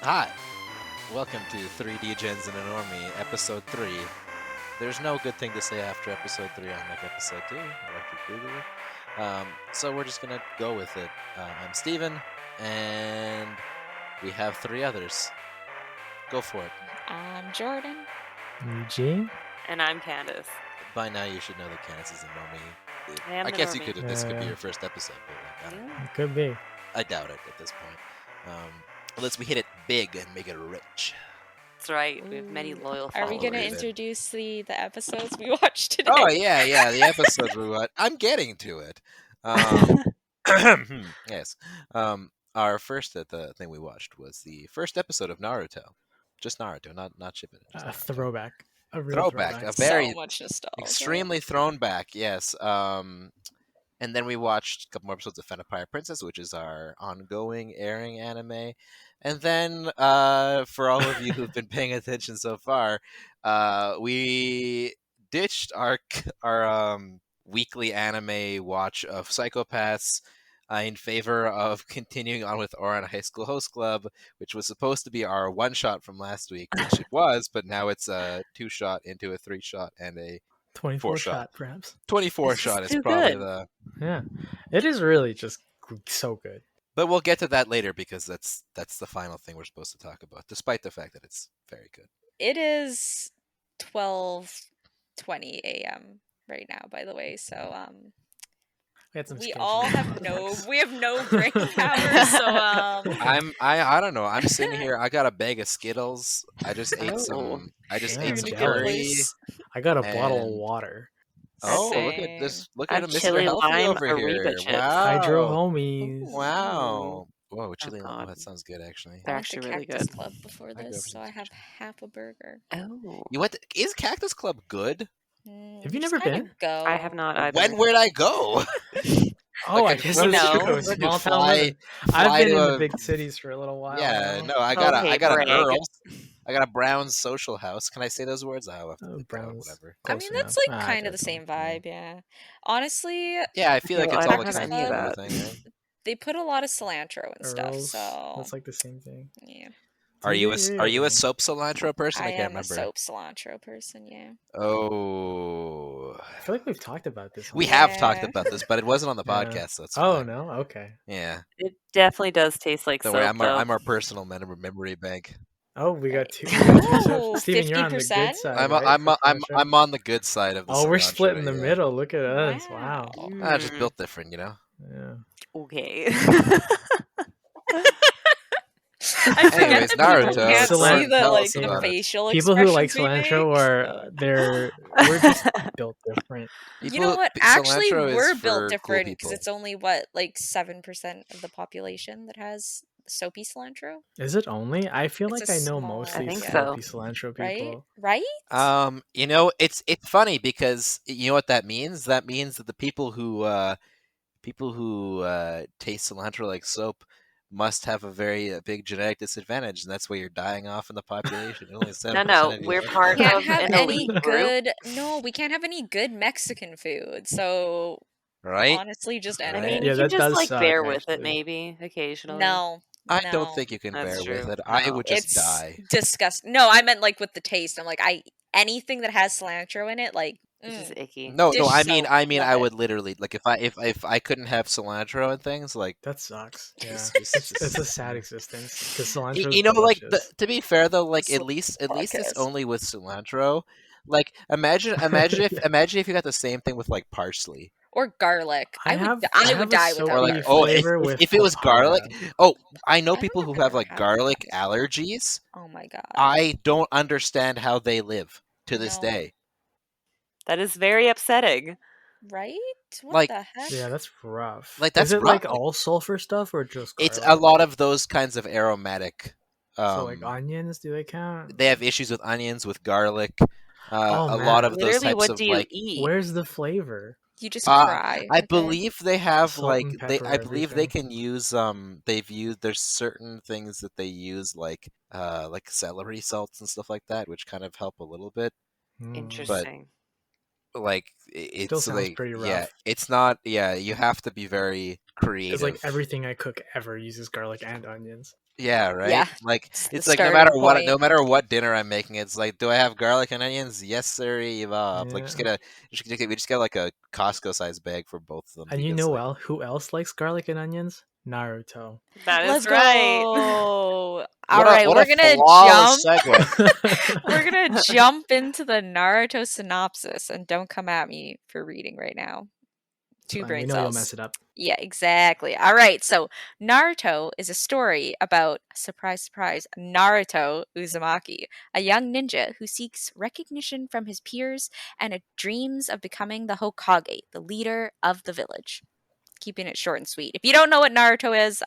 Hi, welcome to 3D Gens and a Normie, episode 3. There's no good thing to say after episode 3 unlike episode 2, electric boogaloo. So we're just gonna go with it. I'm Steven, and we have 3 others. Go for it. I'm Jordan. Eugene? And I'm Candace. By now you should know that Candace is a Normie. I am I the guess you Normie. could, this could be Yeah. your first episode, but like, It could be. I doubt it at this point. Unless we hit it big and make it rich. That's right. We have many loyal Are followers. we going to Followers. introduce the episodes we watched today? Oh yeah, the episodes we watched. I'm getting to it. Yes. Our first the thing we watched was the first episode of Naruto. Just Naruto, not Shippuden. just A Naruto. throwback. A real Throwback, throwback. a very so much nostalgia. extremely thrown back. Yes. And then we watched a couple more episodes of Fena Princess, which is our ongoing airing anime. And then, for all of you who've been paying attention so far, we ditched our weekly anime watch of Psychopaths in favor of continuing on with Ouran High School Host Club, which was supposed to be our one-shot from last week, which it was, but now it's a 2-shot into a 3-shot and a 24 shot. shot, perhaps. 24 This is shot is too probably good. the... Yeah. It is really just so good. But we'll get to that later because that's the final thing we're supposed to talk about, despite the fact that it's very good. It is 12:20 a.m. right now, by the way. So We had some we sketchy all have remarks. we have no brain power. So I don't know. I'm sitting here. I got a bag of Skittles. I just ate Oh. some. I just Yeah, ate I'm some jealous. curry. I got a bottle of And- water. Oh, look Same. at this! Look I at have Mr. chili Healthy lime over Ariba here. chips. Wow! Hydro homies. Wow! Whoa, chili lime. God. That sounds good, actually. They're I went to actually really Cactus good. Club before I go this, for so some I have sushi. half a burger. Oh. You went? Is Cactus Club good? Have you just never kinda been? Go. I have not either. When? Where'd I go? Oh, Like, I guess what it's do you true. What do you Small town fly- living. fly I've been to in the a- big cities for a little while. Yeah, now. no, I got Okay, a brag. girl. I got a Brown's social house. Can I say those words? I'll have to Oh, bleep that out, Brown's. whatever. I Close mean, that's enough. like Ah, kind of the that's fine. same vibe, yeah. Honestly, Yeah, I feel like Okay, it's well, I all don't have expensive any of and that. everything, right? they put a lot of cilantro and stuff, Earls. so That's like the same thing. yeah. Are you Yeah. a soap cilantro person? I I can't am remember. a soap cilantro person, yeah. Oh, I feel like we've talked about this. we on the- have talked Yeah. about this, but it wasn't on the Yeah. podcast, so it's Oh fine. no. Okay. Yeah, It definitely does taste like don't soap, worry. though. I'm our personal memory bank. Oh, we got two. Oh, Steven, you're on the good 50%? side. I'm right, I'm for I'm cilantro? I'm on the good side of the. Oh, we're cilantro, split in the yeah. middle. Look at us. Wow. Ah, just Mm, built different, you know. Yeah. Okay. I forget Anyways, that people Naruto, can't see cilantro, the tell like us the about it. facial People who like expressions we cilantro make, are we're just built different. You know what? Cilantro Actually, is we're for built cool different because people. it's only what, like 7% of the population that has soapy cilantro, Is it only? I feel It's like a I know small- mostly I think soapy so. cilantro right? people. Right? You know, it's funny because you know what that means. That means that the people who taste cilantro like soap must have a very big genetic disadvantage, and that's why you're dying off in the population. Only 7% No, of you we're like it. part Can't of have an any elite group. good. No, we can't have any good Mexican food. So right? honestly, just I enemy. mean, Yeah, you that can just does like suck, bear with it, actually. maybe occasionally. No, I no. don't think you can That's bear with true. it. I No. would just It's die. disgusting. No, I meant like with the taste. I'm like, anything that has cilantro in it, like. It's just icky. No, Dish I mean, soap, I love would it. literally like if I couldn't have cilantro and things like. That sucks. Yeah, It's just- it's a sad existence because cilantro. You know, like delicious. to be fair though, like This at least it's podcast. only with cilantro. Like imagine if you got the same thing with like parsley. Or garlic. I have would die a without Or like garlic. flavor with if it was garlic. papaya. Oh, I know I people don't who have ever like have garlic that. allergies. Oh my god. I don't understand how they live to this No. day. That is very upsetting. Right? What Like- the heck? Yeah, that's rough. Like, that's Is it rough, like like- all sulfur stuff or just garlic? It's a lot of those kinds of aromatic. So like onions, do they count? They have issues with onions, with garlic. Oh, a man. lot of those Literally, types what of do you like. eat? Where's the flavor? You just Uh, cry. I okay? believe they have Salt like and they. pepper, I believe they everything. can use They've used there's certain things that they use like celery salts and stuff like that, which kind of help a little bit. Mm. Interesting. Like it's Still sounds like, pretty Yeah, rough. it's not. Yeah, you have to be very creative. It's like everything I cook ever uses garlic and onions. Yeah, right. Yeah, Like it's the it's like starting point. no matter what dinner I'm making, it's like, do I have garlic and onions? Yes, sir. Like Yeah. we just get like a Costco sized bag for both of them And you because know like well who else likes garlic and onions? Naruto. That is Let's right. go. All right, what we're a gonna flawless jump. segue. We're gonna jump into the Naruto synopsis, and don't come at me for reading right now. It's Two fine. We brain know you'll cells. mess it up. Yeah, exactly. All right, so Naruto is a story about, surprise, surprise, Naruto Uzumaki, a young ninja who seeks recognition from his peers and dreams of becoming the Hokage, the leader of the village. Keeping it short and sweet. If you don't know what Naruto is,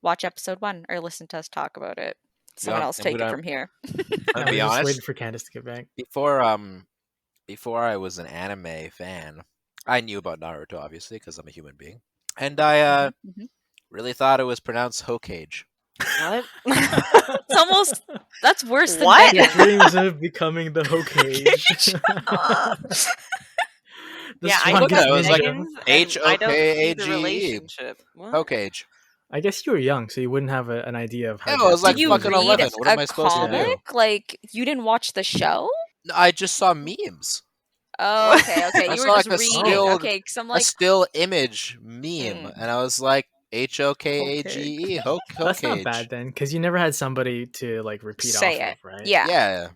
watch episode 1 or listen to us talk about it. Someone else take it from here. I'm Yeah, gonna we're be just waiting honest. for Candace to get back. Before I was an anime fan, I knew about Naruto obviously because I'm a human being, and I Mhm. really thought it was pronounced Hoe Cage. What? It's almost that's worse than What? He Degens. dreams of becoming the Hoe Cage. The Yeah, I Look strongest at see it, it was like ninja. Degens, and I don't see the HOKAGE. relationship. Hoe What? Cage. I guess you were young, so you wouldn't have an idea of how Yeah, I was like Did you Japanese fucking names read 11. are. What am a I supposed to Yeah. do? comic? Like, you didn't watch the show? No, I just saw memes. Oh, What? okay, okay. I You were saw like just reading. Okay, because I'm a like, still image meme, mm, and I was like okay. HOKAGE, Hoe That's not Cage. bad then, because you never had somebody to like repeat Say off it. of, right? Yeah. Yeah.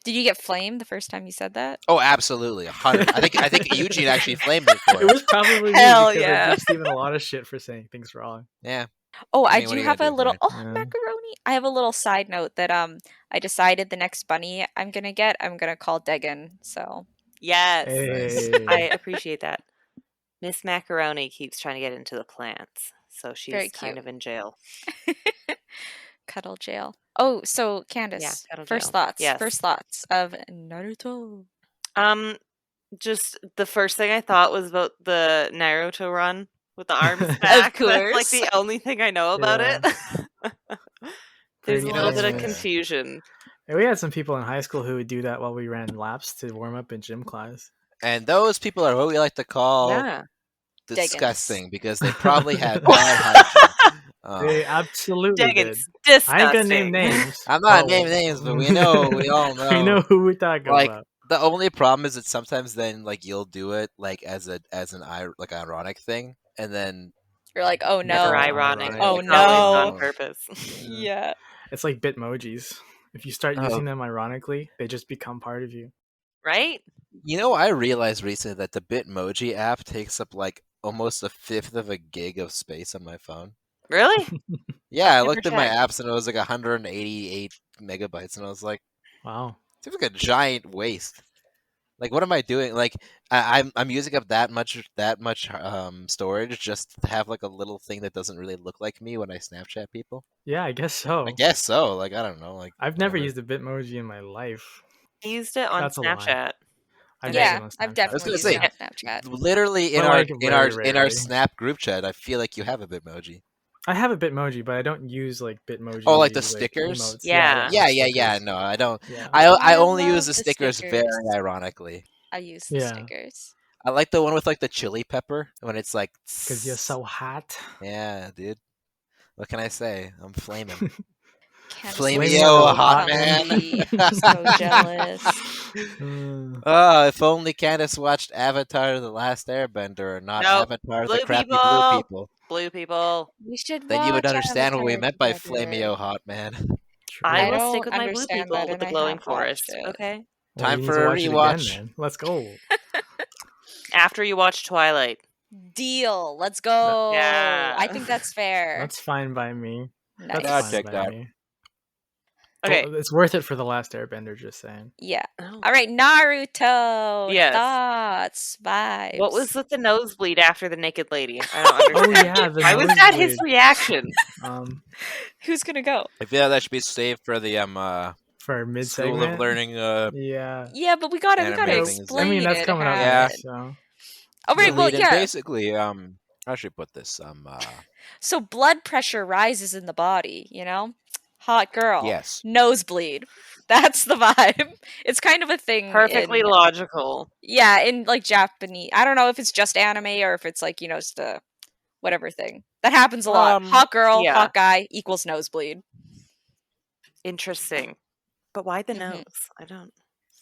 Did you get flamed the first time you said that? Oh, absolutely. 100. I think Eugene actually flamed me for It it. was probably me Hell because I yeah. give Steven a lot of shit for saying things wrong. Yeah. Oh, I I mean, what do are you have gonna a do? little Right? Yeah. macaroni. I have a little side note that I decided the next bunny I'm gonna call Degen. So Yes, Nice. I Hey. appreciate that. Miss Macaroni keeps trying to get into the plants, so very she's kind cute. of in jail. Cuddle jail. Oh, so Yeah, Candace, cuddle first jail. thoughts. Yes. First thoughts of Naruto. Just the first thing I thought was about the Naruto run with the arms back. That's like course. the only thing I know about Yeah. it. There's Pretty a little bit of famous. confusion. And we had some people in high school who would do that while we ran laps to warm up in gym class. And those people are what we like to call Yeah. disgusting Degens. because they probably had bad hygiene. They absolutely Degens, did. I ain't gonna name disgusting. names. I'm not but naming names, but we all we know. know who we're talking Like about. the only problem is that sometimes then like you'll do it like as an like ironic thing, and then You're like, oh Never no. ironic. Oh It's always on no. purpose. Yeah. It's like Bitmojis. If you start Oh. using them ironically, they just become part of you. Right? You know, I realized recently that the Bitmoji app takes up like almost a fifth of a gig of space on my phone. Really? Yeah, I Never looked at my checked. apps and it was like 188 megabytes, and I was like, Wow. seems like a giant waste. Like, what am I doing? Like, I'm using up that much storage just to have like a little thing that doesn't really look like me when I Snapchat people. Yeah, I guess so. I guess so. Like, I don't know. Like, I've never whatever. used a Bitmoji in my life. I used it on That's a lie. Snapchat. I've Yeah, used it on I've Snapchat. definitely used say, it on Snapchat. Literally in But, our like, very in our rarely. Snap group chat, I feel like you have a Bitmoji. I have a Bitmoji, but I don't use like Bitmoji. Oh, like the stickers? emotes. Yeah. Yeah. stickers. No, I don't. Yeah. I I only love use the the stickers very stickers. ironically. I use the Yeah. stickers. I like the one with like the chili pepper when it's like. Because you're so hot. Yeah, dude. What can I say? I'm flaming. Candace Flamey is Flamey so hot comfy. man. I'm so jealous. Oh, if only Candace watched Avatar: The Last Airbender, or not Nope. Avatar: The Blue Crappy Blue people. People. Blue people. We should Then you would watch understand what we Avatar meant by together. Flamey hot man. True. I I will don't stick with my blue understand people that, with and the I glowing have watched forest. it. Okay. Well, Time you need for to a watch it again, rewatch. then. Let's go. After you watch Twilight. Deal. Let's go. Yeah. I think that's fair. That's fine by me. Nice. That's I'll fine check by that. me. Okay. Well, it's worth it for the last Airbender. Just saying. Yeah. Oh. All right, Naruto. Yes. Thoughts, vibes. What was with the nosebleed after the naked lady? I don't Oh understand. yeah, the Why was that his nosebleed. reaction? Who's gonna go? I feel that should be saved for the For mid School segment. of Learning. Yeah. Yeah, but we gotta Anime things. explain I mean, that's it. coming up Yeah. next. So. Oh right, well, And yeah. basically, I should put this. So blood pressure rises in the body, you know? Hot girl. Yes. Nosebleed. That's the vibe. It's kind of a thing. Perfectly logical. Yeah, in like Japanese. I don't know if it's just anime or if it's like, just a whatever thing. That happens a lot. Hot girl, yeah. hot guy equals nosebleed. Interesting. But why the Mhm. nose? I don't.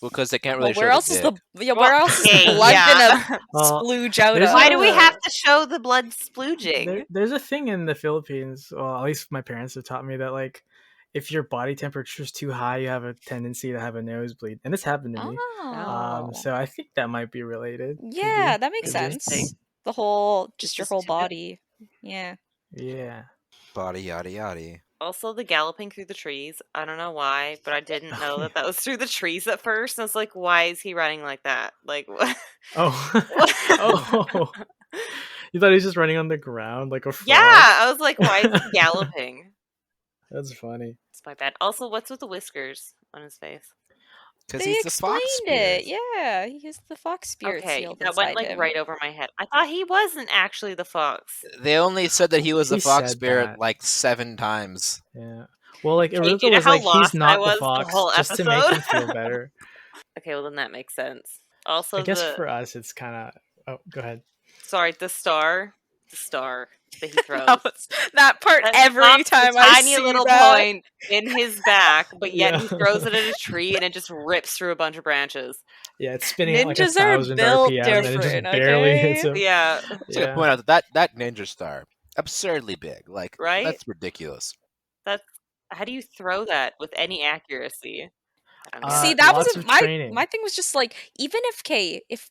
Well, because they can't Well, really show where the else is dick. the where else is the Okay, blood yeah. gonna splooge out there's of? Why do we have to show the blood splooging? There's a thing in the Philippines. Well, at least my parents have taught me that like, if your body temperature is too high, you have a tendency to have a nosebleed, and this happened to me. Oh. So I think that might be related. Could Yeah, be. that makes Could be. sense. The whole, just This your is whole too good. body. Yeah. Yeah. Body yada yada. Also, the galloping through the trees. I don't know why, but I didn't know that was through the trees at first. And I was like, why is he running like that? Like, what? Oh. Oh. You thought he was just running on the ground like a frog? Yeah, I was like, why is he galloping? That's funny. It's my bad. Also, what's with the whiskers on his face? Because They he's the fox explained spirit. it. Yeah, he has the fox spirit Okay, sealed that went inside like him. right over my head. I thought he wasn't actually the fox. They only said that he was the He fox said spirit that. like 7 times. Yeah. Well, like Okay, do Iruka you know was how like, he's lost I not the was the fox, whole just to make him episode? feel better. Okay, well then that makes sense. Also, I guess for us, it's kind of. Oh, go ahead. the star that he throws. That part That every stops time the I tiny see little that. point in his back, but yet Yeah. he throws it at a tree and it just rips through a bunch of branches. Yeah, it's spinning at like Ninjas are 1,000 built RPM, and it just different, barely okay? hits him. Yeah, So I Yeah. point out that ninja star, absurdly big. Like, right? that's ridiculous. That's how do you throw that with any accuracy? I don't See, get it. that Lots wasn't of training. my thing was just like, even if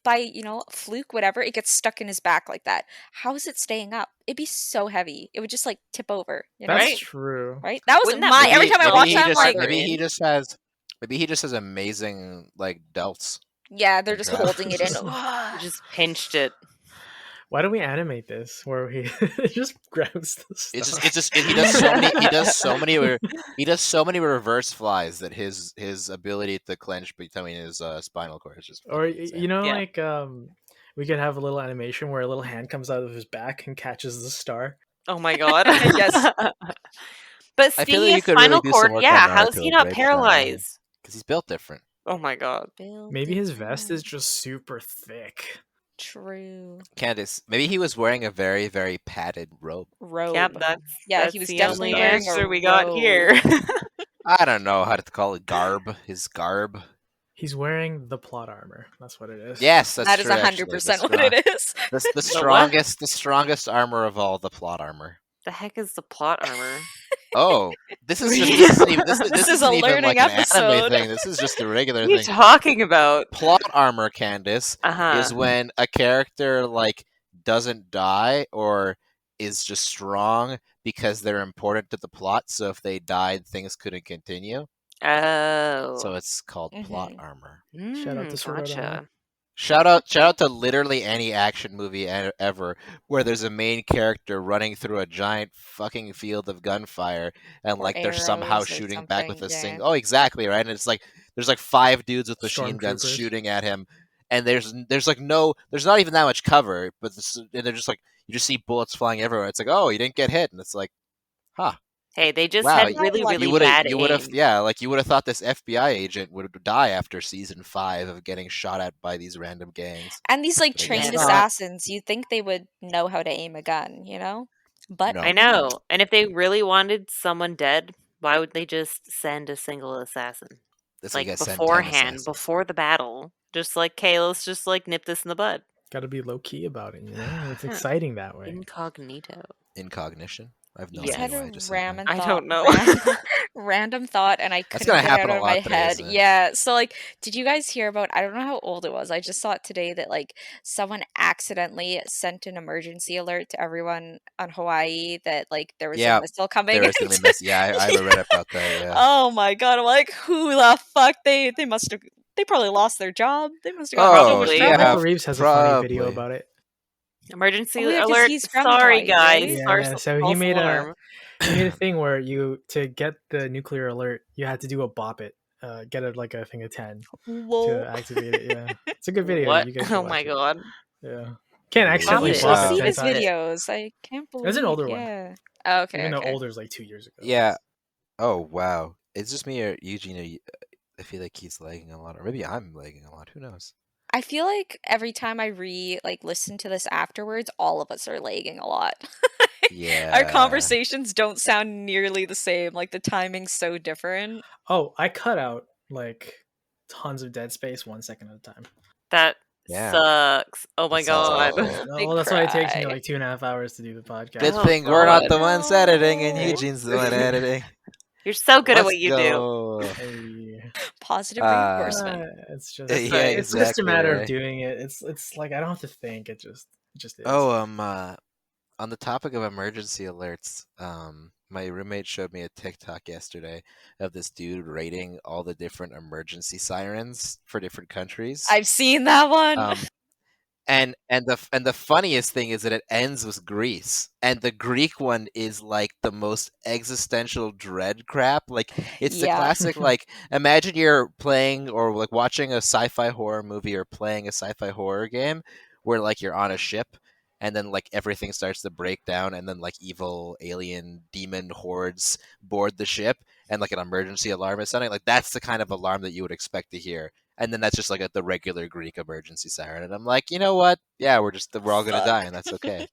by, fluke, whatever, it gets stuck in his back like that, how is it staying up? It'd be so heavy. It would just like tip over, That's Right. true. right? That was Wouldn't that every make time I it watch maybe that, I'm like, farther maybe in? he just has amazing like delts. yeah, they're and just traps. holding it in. He just pinched it. Why don't we animate this where he just grabs the stuff? He does so many reverse flies that his ability to clench between his spinal cord is just Or fucking insane. Yeah. like we could have a little animation where a little hand comes out of his back and catches the star. Oh my god. Yes. But I feel speaking like you of could really spinal do cord, some work yeah, on how's Naruto he and not break it down, paralyzed? because he's built different. Oh my god. Maybe his vest is just super thick. True. Candace, maybe he was wearing a very, very padded robe. Robe. Yep, that's he was the definitely only wearing a answer we got robe. here. I don't know how to call it. His garb. He's wearing the plot armor. That's what it is. Yes, that's That is true. 100% what it is. The strongest armor of all, the plot armor. The heck is the plot armor? Oh, this is This is a isn't even learning like an episode. anime thing. This is just a regular What are you thing. talking about? Plot armor, Candace, Uh-huh. is when a character like doesn't die or is just strong because they're important to the plot. So if they died, things couldn't continue. Oh. So it's called plot armor. Shout out to Sword Art Online. Gotcha. Shout out to literally any action movie ever where there's a main character running through a giant fucking field of gunfire and Or like they're somehow arrows or shooting back with something, a yeah. single. Oh, exactly, right. And it's like there's like 5 dudes with machine guns Stormtroopers. shooting at him, and there's like there's not even that much cover, but and they're just like you just see bullets flying everywhere. It's like, oh, you didn't get hit, and it's like, huh. Hey, they just Wow, had really, you really you would bad have aim. you would have thought this FBI agent would die after season 5 of getting shot at by these random gangs. And these like But I guess trained not. assassins, you'd think they would know how to aim a gun, But No. I know. And if they really wanted someone dead, why would they just send a single assassin? This guy Like sent 10 beforehand, assassins. before the battle. Just like, okay, let's just like nip this in the bud. Got to be low key about it, It's exciting that way. Incognito. Incognition. I have no just Yes. idea had why I a just said that. I don't know. random thought, and I That's couldn't gonna get it happen out a of lot my today, head. isn't it? Yeah. So like, did you guys hear about? I don't know how old it was. I just saw it today that like someone accidentally sent an emergency alert to everyone on Hawaii that like there was Yeah, a missile coming. There is gonna be and mess. Yeah, I read about that. Yeah. Oh my god! I'm like, who the fuck? They must have. They probably lost their job. They must have gotten in so much Probably. trouble. Michael Reeves has a funny video probably. about it. Emergency Oh, yeah, 'cause alert. he's from Sorry, Hawaii, guys. right? Yeah, so he false made alarm. a thing where to get the nuclear alert, you had to do a bop it, get it like a thing of 10 Lol. to activate it. Yeah, it's a good video. What? You guys should Oh watch my it. god. Yeah, can't Bop accidentally it. I bop should it see 10 his times. videos. I can't believe. There's an older one. Yeah. Oh, okay. Even though okay. older is like 2 years ago. Yeah. Oh wow. It's just me or Eugene. I feel like he's lagging a lot, or maybe I'm lagging a lot. Who knows? I feel like every time I listen to this afterwards, all of us are lagging a lot. Yeah. Our conversations don't sound nearly the same. Like the timing's so different. Oh, I cut out like tons of dead space 1 second at a time. That Yeah. sucks. Oh my That sounds god. awful. Big Well, that's why it takes me cry. like 2.5 hours to do the podcast. Good Oh, thing we're not the God. ones editing, and No. Eugene's the one editing. You're so good at Let's what you do. go. Hey. Positive reinforcement. It's just Yeah, it's just a exactly matter of right. doing it. It's like I don't have to think. It just is. Oh, on the topic of emergency alerts, my roommate showed me a TikTok yesterday of this dude rating all the different emergency sirens for different countries. I've seen that one. And the funniest thing is that it ends with Greece, and the Greek one is like the most existential dread crap. Like it's the Yeah. classic. Like imagine you're playing or like watching a sci-fi horror movie or playing a sci-fi horror game where like you're on a ship, and then like everything starts to break down, and then like evil alien demon hordes board the ship, and like an emergency alarm is sounding. Like that's the kind of alarm that you would expect to hear. And then that's just like the regular Greek emergency siren, and I'm like, you know what? Yeah, we're all gonna die, and that's okay.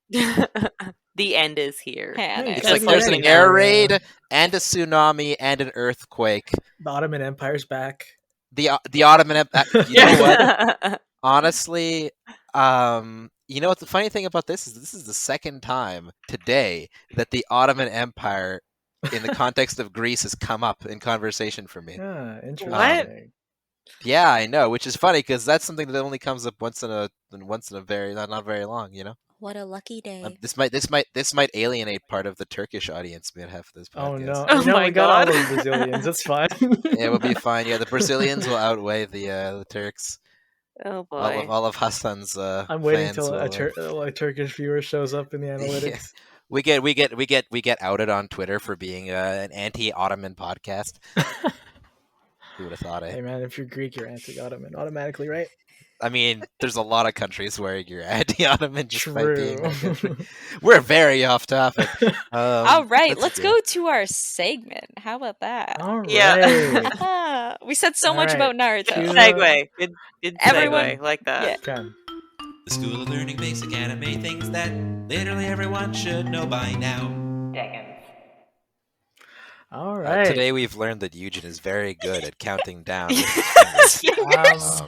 The end is here. Panic. It's Gotta like be there's ready an now, air yeah. raid and a tsunami and an earthquake. The Ottoman Empire's back. The Ottoman, you know what? Honestly, you know what? The funny thing about this is the second time today that the Ottoman Empire, in the context of Greece, has come up in conversation for me. Ah, interesting. What? Yeah, I know, which is funny because that's something that only comes up once in a very not very long, you know. What a lucky day. This might alienate part of the Turkish audience we have for this podcast. Oh no! Oh You know, my we got all God. those Brazilians. It's fine. Yeah, it will be fine. Yeah, the Brazilians will outweigh the Turks. Oh boy. All of Hassan's I'm waiting fans till will, a Turkish viewer shows up in the analytics. we get outed on Twitter for being an anti-Ottoman podcast. Who would have thought it? Hey man, if you're Greek, you're anti-Ottoman automatically, right? I mean, there's a lot of countries where you're anti-Ottoman just by being True. that country. We're very off topic. All right, that's let's okay. go to our segment. How about that? All right. Yeah. We said so All much right. about Naruto. Choose Segue. Good Everyone- segue. Like that. yeah. Okay. The School of Learning Basic Anime Things that literally everyone should know by now. Degens. All right. Today we've learned that Eugen is very good at counting down with his fingers.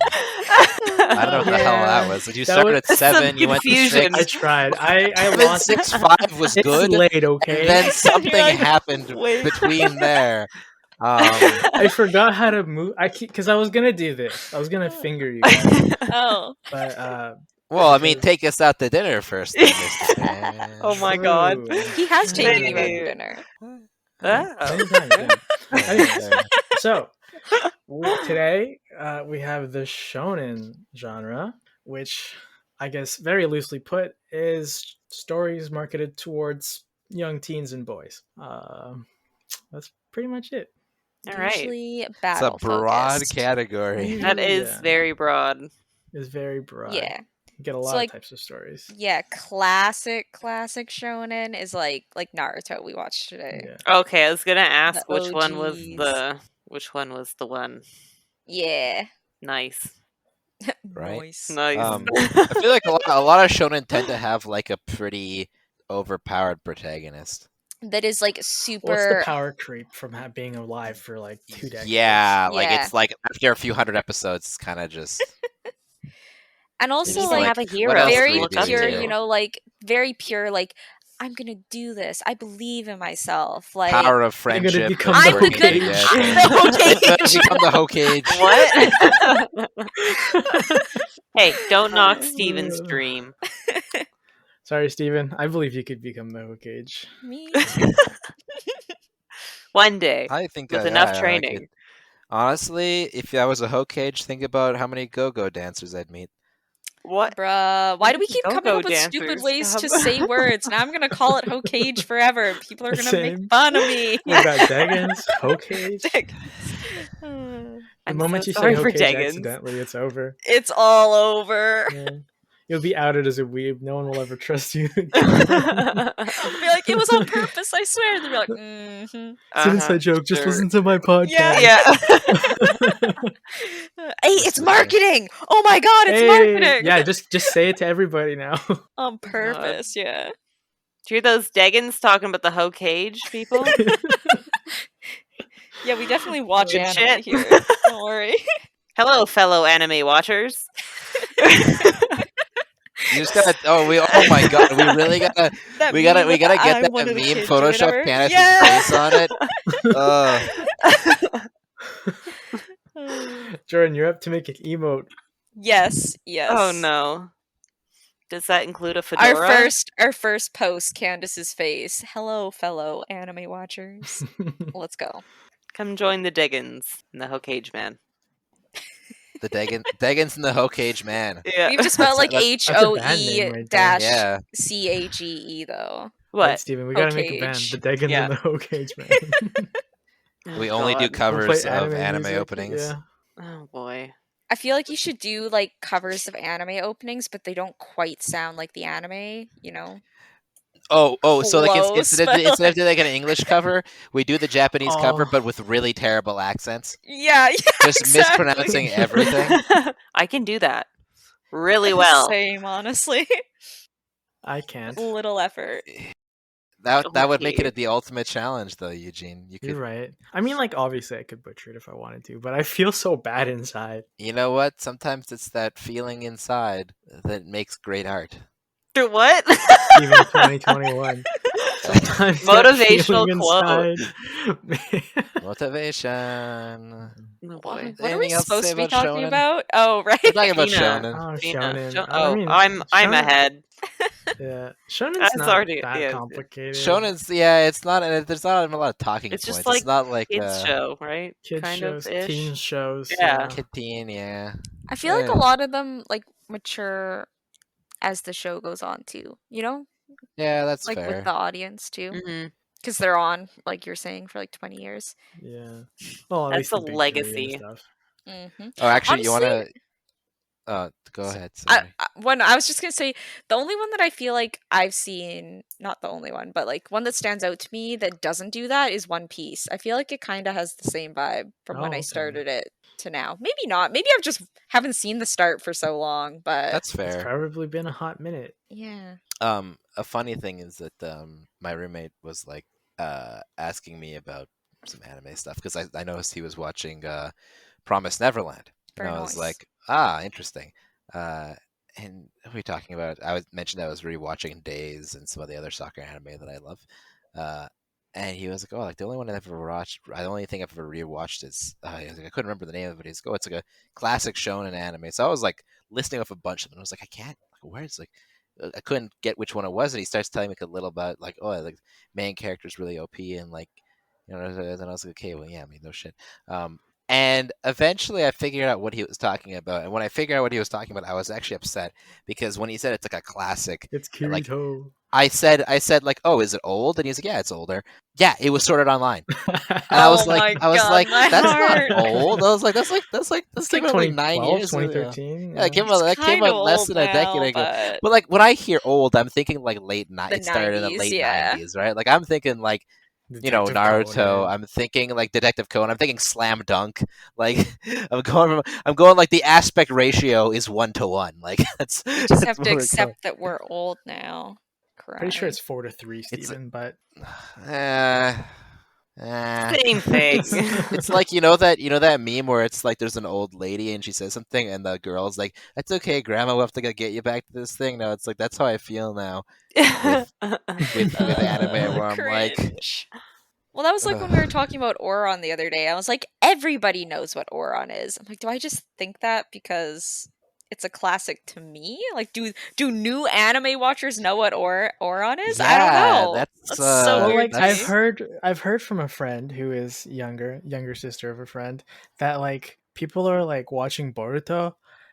I don't know what the hell that was. You That started was- at 7, you went to confusion. 6. I tried. I Then lost. 6-5 was It's good, late, okay? and then something You're like, happened wait. between there. I forgot how to move. Because I was gonna do this. I was gonna finger you guys, Oh. but Well, I mean, take us out to dinner first, then, Mr. Man. Oh my God. true. He has taken you out Maybe. to dinner. Oh. Many times, yeah. Anyways, There. so today we have the shonen genre, which I guess very loosely put is stories marketed towards young teens and boys. That's pretty much it. All right. Usually It's a battle broad focused. category. That is Yeah. very broad. It's very broad. Yeah. You get a So, lot like, of types of stories. Yeah, classic shonen is like Naruto we watched today. Yeah. Okay, I was gonna ask which one was OGs. the one. Yeah. Nice. Right. Nice. Nice. I feel like a lot of shonen tend to have like a pretty overpowered protagonist. That is like What's the super power creep from being alive for like 2 decades? Yeah, like Yeah. it's like after a few hundred episodes, it's kind of just and also just like, like have a what hero else to very look up pure, to. you know, like very pure like I'm going to do this. I believe in myself. Like power of You're gonna friendship. become and the working good- together. the Hoe Cage. Become the Hoe Cage. What? Hey, don't knock Steven's dream. Sorry, Steven. I believe you could become the Hoe Cage. Me One day. I think With yeah, enough I like training. it. Honestly, if I was a Hoe Cage, think about how many go-go dancers I'd meet. What? Bruh, why do we keep coming Go-go up with stupid dancers. ways to say words? Now I'm gonna call it Hoe Cage forever. People are gonna Same. make fun of me. We got Degens, Hoe Cage. The I'm moment so you say sorry Hoe for Cage Degens. accidentally, it's over. It's all over. Yeah. You'll be outed as a weeb. No one will ever trust you again. I'll be like, it was on purpose, I swear. They'll be like, mm-hmm. It's an inside joke. Just sure. listen to my podcast. Yeah. Hey, it's marketing! Oh my god, it's Hey, marketing! yeah, just say it to everybody now. On purpose, yeah. Do you hear those Degens talking about the Hoe Cage people? Yeah, we definitely watch Good anime shit. here. Don't worry. Hello, fellow anime watchers. You just gotta. Oh my god! We really gotta. That We gotta meme with get the eye, that one of the meme kids or Photoshop whatever. Candace's Yeah! face on it. Jordan, you're up to make an emote. Yes. Oh no. Does that include a fedora? Our first post, Candace's face. Hello, fellow anime watchers. Let's go. Come join the Degens and the Hoe Cage man. The Degens and the Hoe Cage man. Yeah. We've just spelled like That's- a band name right there. Yeah. HOE-CAGE though. Right, What? Steven? We gotta make a band. Cage. The Degens Yeah. and the Hoe Cage Man. We Oh, only do God. covers We'll of play anime music, openings. Yeah. Oh boy. I feel like you should do like covers of anime openings, but they don't quite sound like the anime, you know? Oh, so like Close, instead but, of doing like an English cover, we do the Japanese cover, Oh. but with really terrible accents, Yeah, just exactly. mispronouncing everything. I can do that really well. Same, honestly. I can't. Little effort. That would make Okay. it the ultimate challenge, though, Eugene. You You're could. right. I mean, like, obviously I could butcher it if I wanted to, but I feel so bad inside. You know what? Sometimes it's that feeling inside that makes great art. What? Even 2021. Sometimes that Motivational feeling quote. inside- Motivation. Oh What boy. are we Anything else to supposed say to be about talking shonen? about? Oh, right. We're talking about Fena. shonen. Oh, Fena. shonen. Oh, I mean, I'm shonen- ahead. Yeah, shonen's That's not already- that yeah. complicated. Shonen's it's not. There's not a lot of talking It's points. just like it's not like kids show, right? Kids kind shows, of ish. teen shows. Yeah. kid teen. Yeah. I feel like Yeah. a lot of them like mature as the show goes on too. You know, Yeah, that's like fair. with the audience too, Mhm. because they're on like you're saying for like 20 years. Yeah. Well, at That's least the a big three legacy. and stuff. Mm-hmm. Oh, actually, you want Honestly- to? Go ahead. Sorry. I was just gonna say the only one that I feel like I've seen, not the only one, but like one that stands out to me that doesn't do that is One Piece. I feel like it kind of has the same vibe from when Oh, I okay. started it to now. Maybe not. Maybe I've just haven't seen the start for so long. But That's It's fair. probably been a hot minute. yeah, A funny thing is that my roommate was like asking me about some anime stuff because I noticed he was watching Promised Neverland, and Very I was nice. like, interesting. And what are we talking about? Mentioned I was rewatching Days and some of the other soccer anime that I love. And he was like, "Oh, like the only one I've ever watched, the only thing I've ever rewatched is." He was like, "I couldn't remember the name of it." He's like, "Oh, it's like a classic shonen anime." So I was like listing off a bunch of them. I was like, "I can't. Like, where's like?" I couldn't get which one it was, and he starts telling me like a little about like, "Oh, like main character's really OP," and like, and I was like, "Okay, well, yeah, I mean, no shit." And eventually I figured out what he was talking about. And when I figured out what he was talking about, I was actually upset because when he said it's like a classic, It's like, Kirito. I said like, "Oh, is it old?" And he's like, "Yeah, it's older." Yeah, it was sorted online. And I was Oh my like, God, my "That's heart. not old." I was like, "That's It's came like out like 9 2012, years. 2013. Yeah, it came It's out that came kinda out less old than a decade now, ago. but But like when I hear old, I'm thinking like late The it started in the 90s, late yeah. 90s, right? Like I'm thinking like Detective Naruto. Conan. I'm thinking like Detective Conan. I'm thinking Slam Dunk. Like I'm going like the aspect ratio is 1-to-1. Like that's we just that's have what to we're going. accept that we're old now. Pretty sure Crying. it's 4-3, It's- Steven, but Same thing. It's like that meme where it's like there's an old lady and she says something and the girl's like, "That's okay, Grandma. We'll have to get you back to this thing." No, it's like that's how I feel now with anime where I'm like, Cringe. Well, that was like when we were talking about Ouran the other day. I was like, everybody knows what Ouran is. I'm like, do I just think that because it's a classic to me? Like, do new anime watchers know what Ouran is? I don't Yeah, know. that's, so well, weird. like to me. I've heard from a friend who is younger sister of a friend, that like people are like watching Boruto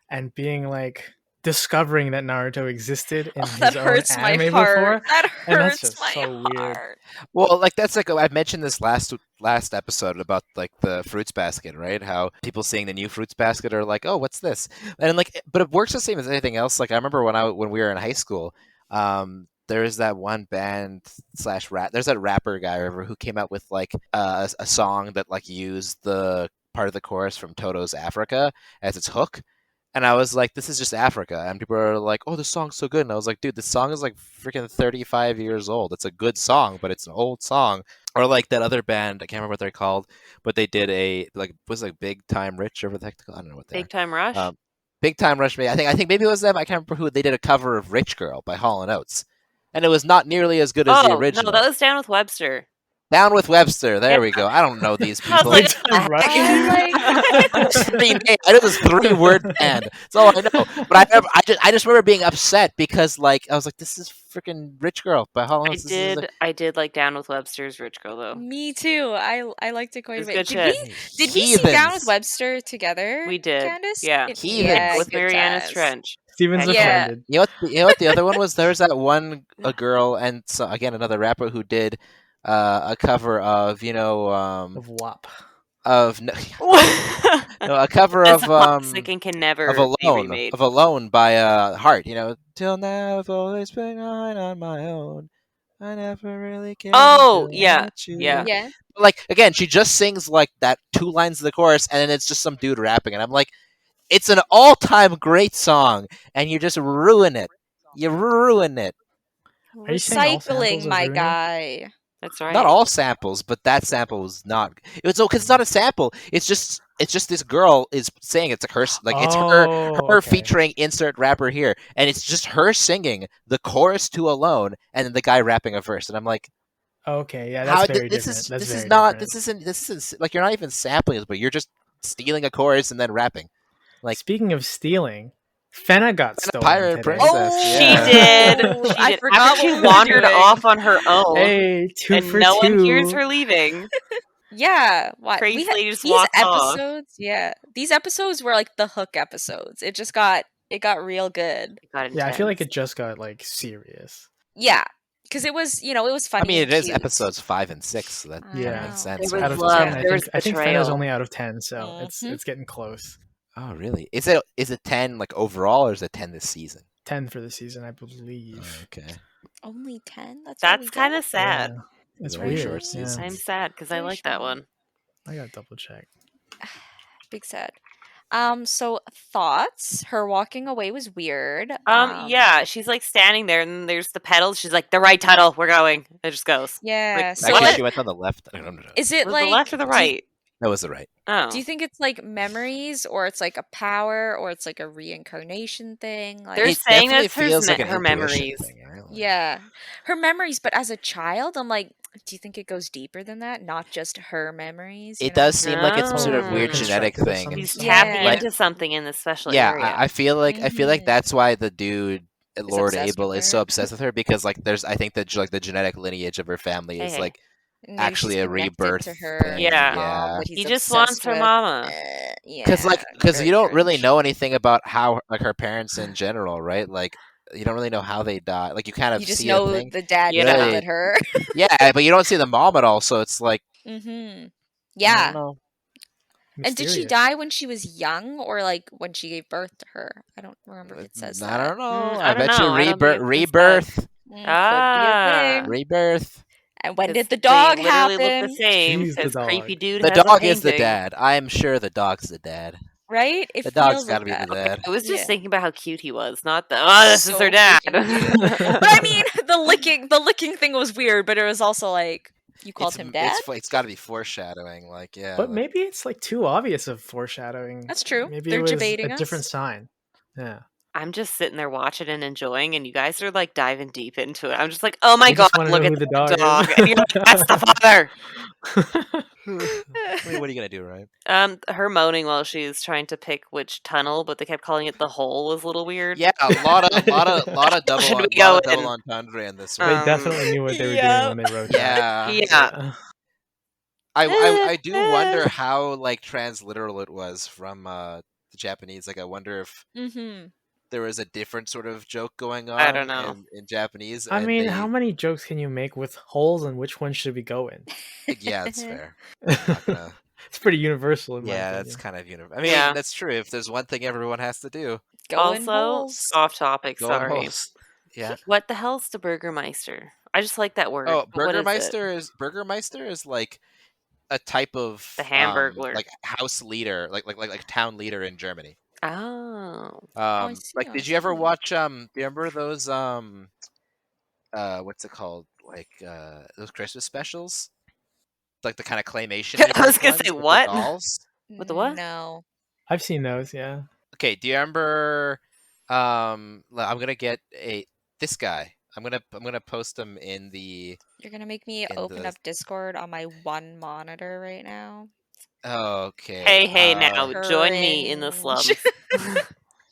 and being like, discovering that Naruto existed in his that own hurts my anime heart. before. That And that's hurts just my so weird. heart. Well, like that's like I mentioned this last episode about like the fruits basket, right? How people seeing the new fruits basket are like, "Oh, what's this?" And like, but it works the same as anything else. Like I remember when we were in high school, there's that one band slash rap. There's that rapper guy or whatever who came out with like a song that like used the part of the chorus from Toto's Africa as its hook. And I was like, this is just Africa. And people are like, oh, this song's so good. And I was like, dude, this song is like freaking 35 years old. It's a good song, but it's an old song. Or like that other band, I can't remember what they're called, but they did was like Big Time Rich or what the heck? I don't know what they Big Time Rush. Big Time Rush. I think maybe it was them. I can't remember who. They did a cover of Rich Girl by Hall & Oates. And it was not nearly as good as the original. No, that was Down with Webster. Down with Webster. There Yeah. we go. I don't know these I was people. like, Time Rush. I know this 3-word band. That's all I know. But I just remember being upset because like I was like, this is freaking Rich Girl by Hall & Oates. I did like Down with Webster's Rich Girl though. Me too. I liked it quite a It's bit. good Did shit. we see Down with Webster together? We did. Candace? Yeah. Heathens. With good Mariana times. Trench. Steven's Yeah. offended. You know what the other one was? There was that one a girl and so again another rapper who did a cover of Of WAP. of no, a cover That's of a classic and can never be remade. of Alone by Heart. Till now I've always been on my own. I never really cared. Oh, until I yeah, met you. yeah. Yeah. Like again, she just sings like that 2 lines of the chorus, and then it's just some dude rapping, and I'm like, it's an all-time great song, and you just ruin it. You ruin it. Are you saying all samples Recycling, is my ruining? guy. That's right. Not all samples, but that sample was not. It's because it's not a sample. It's just this girl is saying it's like her it's her okay. featuring insert rapper here, and it's just her singing the chorus to Alone, and then the guy rapping a verse, and I'm like, Okay, yeah, that's very different. this isn't like you're not even sampling it, but you're just stealing a chorus and then rapping. Like Speaking of stealing, Fena got stolen Pirate today. Princess. She Yeah. did. I forgot After she what we were wandered doing. off on her own, Hey, two and for no two. one hears her leaving. Yeah, what Crazy lady just these walked off. episodes? Yeah, these episodes were like the hook episodes. It got real good. It got Yeah, I feel like intense. it just got like serious. Yeah, because it was it was funny. I mean, and it is cute. episode 5 and 6, so that Yeah. kinda makes sense. There right? Out of love, 10, there was I think Fena's betrayal. only out of 10, so Mhm. it's getting close. Oh, really? Is it 10 like overall, or is it 10 this season? 10 for the season, I believe. Oh, okay. Only 10. That's all we That's kind got? of sad. Yeah. It's Very weird. short Yeah. season. I'm sad because I Very like that short. one. I gotta double check. Big sad. So thoughts. Her walking away was weird. Yeah, she's like standing there, and there's the pedals. She's like, "The right tunnel, we're going." It just goes. Yeah. So Actually, what? she went on the left. I don't know. is it Was like the left or the right? That was the right. Oh, Do you think it's like memories, or it's like a power, or it's like a reincarnation thing? Like, They're It saying definitely that's her, feels like an her intuition memories. thing, right? Like- yeah, her memories. But as a child, I'm like, do you think it goes deeper than that? Not just her memories. It does seem like it's some sort of Oh. weird genetic Constructed thing. some- He's Yeah. tapping Like- into something in this special Yeah, area. I feel like Mhm. that's why the dude Lord obsessed Abel with is so her. obsessed with her, because like I think that like the genetic lineage of her family is Hey. like And maybe actually she's a connected rebirth to her thing. Yeah. mom, that he's He just obsessed wants her with. mama. Yeah, because very you don't really cringe. know anything about how like her parents in general, right? Like you don't really know how they die. Like you kind of You just see know a thing. the dad Yeah. yelled at her. Yeah, but you don't see the mom at all, so it's like Mm-hmm. I don't Yeah. know. And did she Mysterious. die when she was young, or like when she gave birth to her? I don't remember if it says I that. don't know. I I don't bet you know. I don't think it's rebirth, Could be Ah. a thing. rebirth. And when 'Cause did the they dog literally look happen? the same. She's the Says dog. creepy dude The has a dog is the painting. dad. I am sure the dog's the dad. Right? It The dog's feels got to like be that. the dad. I was just Yeah. thinking about how cute he was, not the this is So her dad. freaking But I mean, the licking thing was weird, but it was also like you called him dad. It's got to be foreshadowing. Like yeah. But like- maybe it's like too obvious of foreshadowing. That's true. Maybe They're it was debating a us. different sign. Yeah. I'm just sitting there watching and enjoying, and you guys are like diving deep into it. I'm just like, oh my We god, just wanna look know at who the the dog dog. is. And you're like, that's the father. I mean, what are you gonna do, right? Her moaning while she's trying to pick which tunnel, but they kept calling it the hole was a little weird. Yeah, a lot of double Should we lot go of double in? entendre in this They one. Um, definitely knew what they were yeah. doing when they wrote that. Yeah. Yeah. I do wonder how like transliteral it was from the Japanese. Like I wonder if Mm-hmm. there was a different sort of joke going on I don't know. in Japanese. I and mean, they, how many jokes can you make with holes, and which one should we go in? Yeah, that's fair. I'm not gonna. It's pretty universal in my Yeah, opinion. that's kind of universal. I mean, Yeah. that's true. If there's one thing everyone has to do, Go in Also, holes. off topic, go in sorry. holes. Yeah. What the hell's the Burgermeister? I just like that word. Oh, but what is it? Burgermeister is like a type of The Hamburglar. like house leader, like town leader in Germany. Oh. I see, Like I did you ever see. watch do you remember those what's it called? Like those Christmas specials? Like the kind of claymation I was type gonna ones say, with what? the dolls? With the what? No. I've seen those, yeah. Okay, do you remember I'm gonna get this guy. I'm gonna post him in the You're gonna make me in open the up Discord on my one monitor right now. okay. Hey, now join me in the Cringe. slums.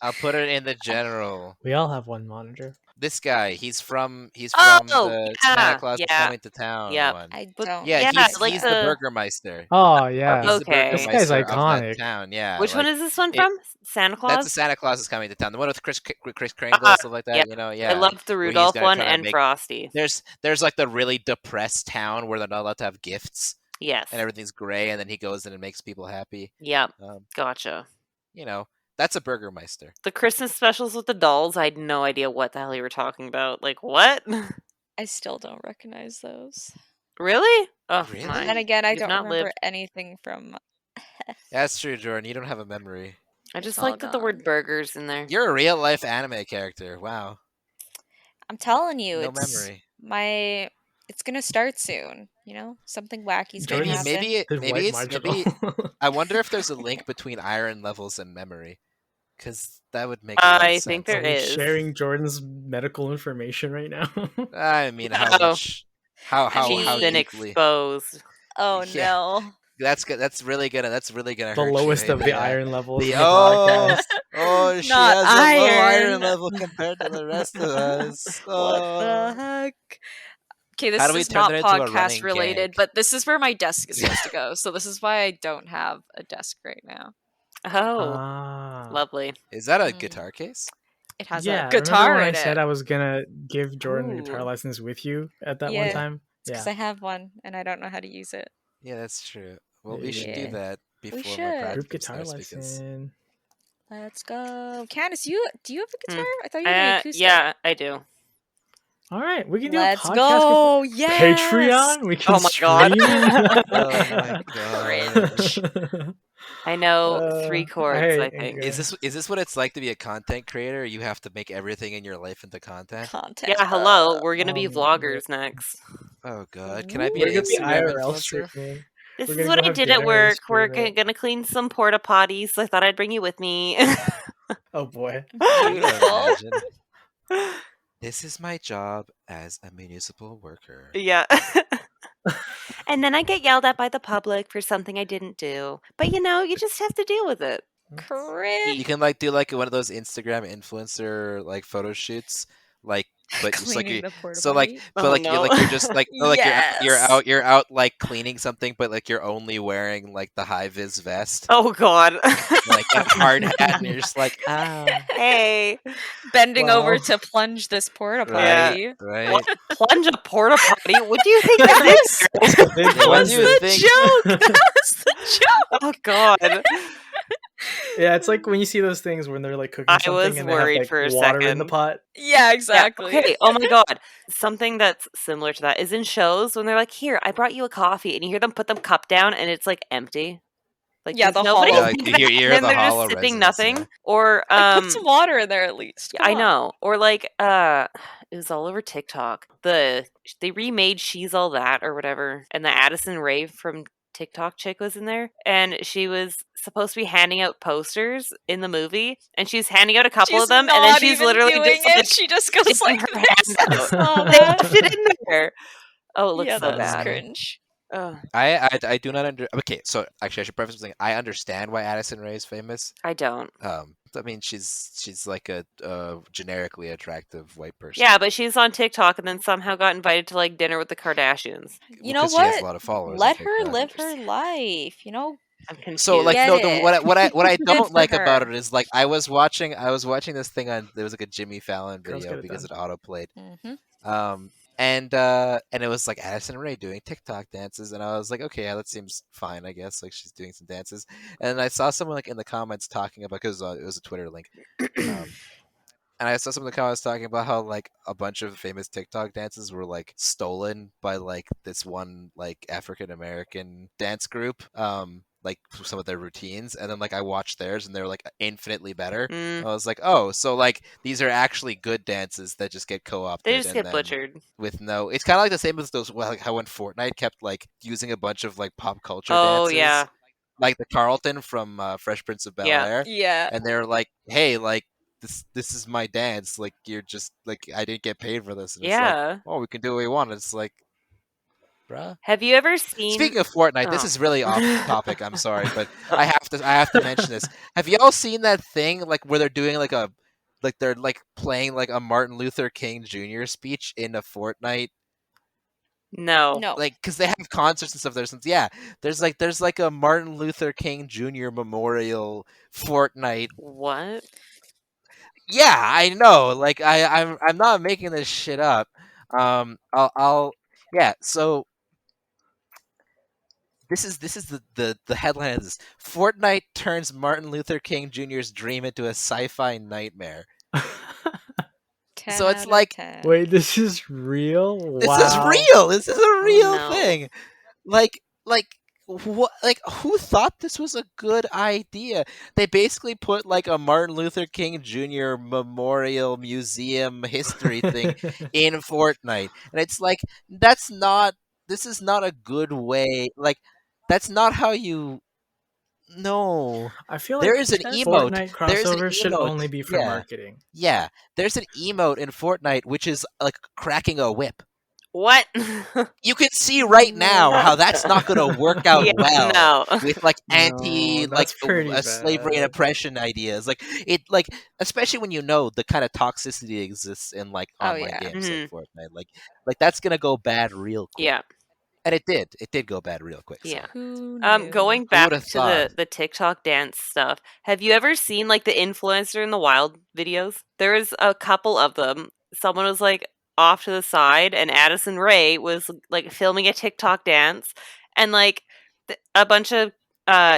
I'll put it in the general. We all have one monitor. This guy, he's from Oh, the yeah, Santa Claus is yeah. Coming to Town Yep. one. I But- don't. Yeah, Yeah, he's like he's the the- Burgermeister. Oh yeah. He's the Okay. This guy's Burgermeister of that iconic. town. Yeah. Which one like, is this one it- from? Santa Claus? That's the Santa Claus is Coming to Town. The one with Chris Kringle, stuff like that. yeah. You know, yeah. I love the where he's Rudolph gonna one try to and make- Frosty. There's like the really depressed town where they're not allowed to have gifts Yes. and everything's gray, and then he goes in and makes people happy. Yep. Um, Gotcha. you know, that's a Burgermeister. The Christmas specials with the dolls, I had no idea what the hell you were talking about. Like, what? I still don't recognize those. Really? Oh, Really? my. And then again, I You've don't not remember lived. anything from. That's true, Jordan. You don't have a memory. I It's just all like that the word gone. burgers in there. You're a real life anime character. Wow. I'm telling you, No it's memory. It's gonna start soon. You know, something wacky's gonna Jordan's- happen. Maybe His white maybe marginal. I wonder if there's a link between iron levels and memory, because that would make. I think sense. there Are we is. sharing Jordan's medical information right now? I mean, how No. much? How mean- how She's been deeply? exposed. Oh Yeah. no! That's good. That's really gonna The hurt you, lowest of the yeah. iron levels. The in the oh, podcast. oh, she Not has a low iron iron. level compared to the rest of us. What Oh. the heck? Okay, this How do we is turn not that into a running podcast related, gag? but this is where my desk is supposed to go. So this is why I don't have a desk right now. Oh, Ah. lovely. Is that a Mm. guitar case? It has Yeah, a remember guitar when in I said it. I was gonna give Jordan a guitar Ooh. lessons with you at that one Yeah. time? Because Yeah. I have one and I don't know how to use it. Yeah, that's true. Well, we should do Yeah. that before my should. practicum Group guitar starts because lesson. Let's go. Candace, do you have a Hmm. guitar? I thought you had an acoustic. Yeah, I do. All right, we can do Let's a podcast go. with Yes. Patreon. We can Oh my God. oh my god. stream. I know 3 chords, hey, I think. okay. Is this what it's like to be a content creator? You have to make everything in your life into content. Content. Yeah, hello. We're gonna be my vloggers next. Oh god, can I be We're an gonna be Instagram IRL influencer? streaming. This We're is gonna what go I have did at dinner and work. We're stream it. gonna clean some porta potties, so I thought I'd bring you with me. Oh boy. You don't Beautiful. imagine. This is my job as a municipal worker. Yeah. And then I get yelled at by the public for something I didn't do. But you just have to deal with it. Cringe. You can like do like one of those Instagram influencer like photo shoots, like but just like Cleaning you the porta so like potty. but Oh, like no. you're just like no, like Yes. you're out like cleaning something, but like you're only wearing like the high vis vest, Oh God. like a hard hat, and you're just like Hey. Bending over Wow. to plunge this porta Yeah. potty. right. What? Plunge a porta potty? What do you think that is? They What blend do you it. think? That's the joke. Oh God. Yeah, it's like when you see those things when they're like cooking I something was and they have worried like for a water in the second. pot. Yeah, Yeah, exactly. okay. Oh my God. Something that's similar to that is in shows when they're like, "Here, I brought you a coffee," and you hear them put the cup down and it's like empty. Like Yeah, does the nobody hollow- Yeah, like, think you that? hear And then the they're hollow just sipping resonance, nothing. yeah. Or Like, put some water in there at least. I Come on. know. Or like it was all over TikTok. They remade She's All That or whatever, and the Addison Rae from TikTok chick was in there, and she was supposed to be handing out posters in the movie, and she's handing out a couple She's of them, and then not she's even literally doing just it. like She just goes sticking like her this. hand I out. saw They that. left it in there. Oh, it looks Yeah, so that was bad. cringe. Ugh, I do not under. Okay, so actually, I should preface something. I understand why Addison Rae is famous. I don't. I mean, she's like a generically attractive white person. Yeah, but she's on TikTok and then somehow got invited to like dinner with the Kardashians. You know Because she has a what? lot of followers. on Let her TikTok. live her life. You know, I'm confused. So like Get no, it. what I Good don't for like about her. it is like I was watching this thing on there was like a Jimmy Fallon Girls video get it because done. it autoplayed. Mhm. And it was like Addison Rae doing TikTok dances, and I was like, okay, yeah, that seems fine, I guess. Like she's doing some dances, and I saw someone like in the comments talking about because it was a Twitter link, um, and I saw some of the comments talking about how like a bunch of famous TikTok dances were like stolen by like this one like African American dance group, like some of their routines, and then like I watched theirs and they're like infinitely better. Mm, I was like, oh, so like these are actually good dances that just get they co-opted, just and get then butchered. with no, it's kind of like the same as those well, like how when Fortnite kept like using a bunch of like pop culture Oh dances, yeah, like the Carlton from Fresh Prince of Bel yeah. Air, Yeah. and they're like, hey, like this is my dance. Like you're just like I didn't get paid for this, and it's like, Yeah. oh, we can do what we want. It's like, bruh. Have you ever seen? Speaking of Fortnite, this Oh. is really off topic. I'm sorry, but I have to mention this. Have y'all seen that thing like where they're doing like they're like playing like a Martin Luther King Jr. speech in a Fortnite No. No. like because they have concerts and stuff there since yeah there's like a Martin Luther King Jr. memorial Fortnite. What? Yeah, I know. Like I'm not making this shit up. I'll yeah. So this is the headline of this. Fortnite turns Martin Luther King Jr.'s dream into a sci-fi nightmare. 10 So it's out of like 10. Wait, this is real? this is Wow. real. This is a Oh real no. thing. Like what like who thought this was a good idea? They basically put like a Martin Luther King Jr. memorial museum history thing in Fortnite. And it's like that's not this is not a good way. Like that's not how you no. I feel There like is an emote. Fortnite There's an crossovers should emote. only be for Yeah. marketing. Yeah. There's an emote in Fortnite which is like cracking a whip. What? You can see right now how that's not going to work out Yeah, well no. with like No, anti like that's pretty slavery and bad. oppression ideas. Like it like especially when you know the kind of toxicity exists in like Oh, online yeah. games like Mhm. Fortnite. Like that's going to go bad real quick. Yeah. And it did. It did go bad real quick. Yeah. So Who knew? Going who would back have to thought? the TikTok dance stuff, have you ever seen like the influencer in the wild videos? There was a couple of them. Someone was like off to the side, and Addison Rae was like filming a TikTok dance, and like a bunch of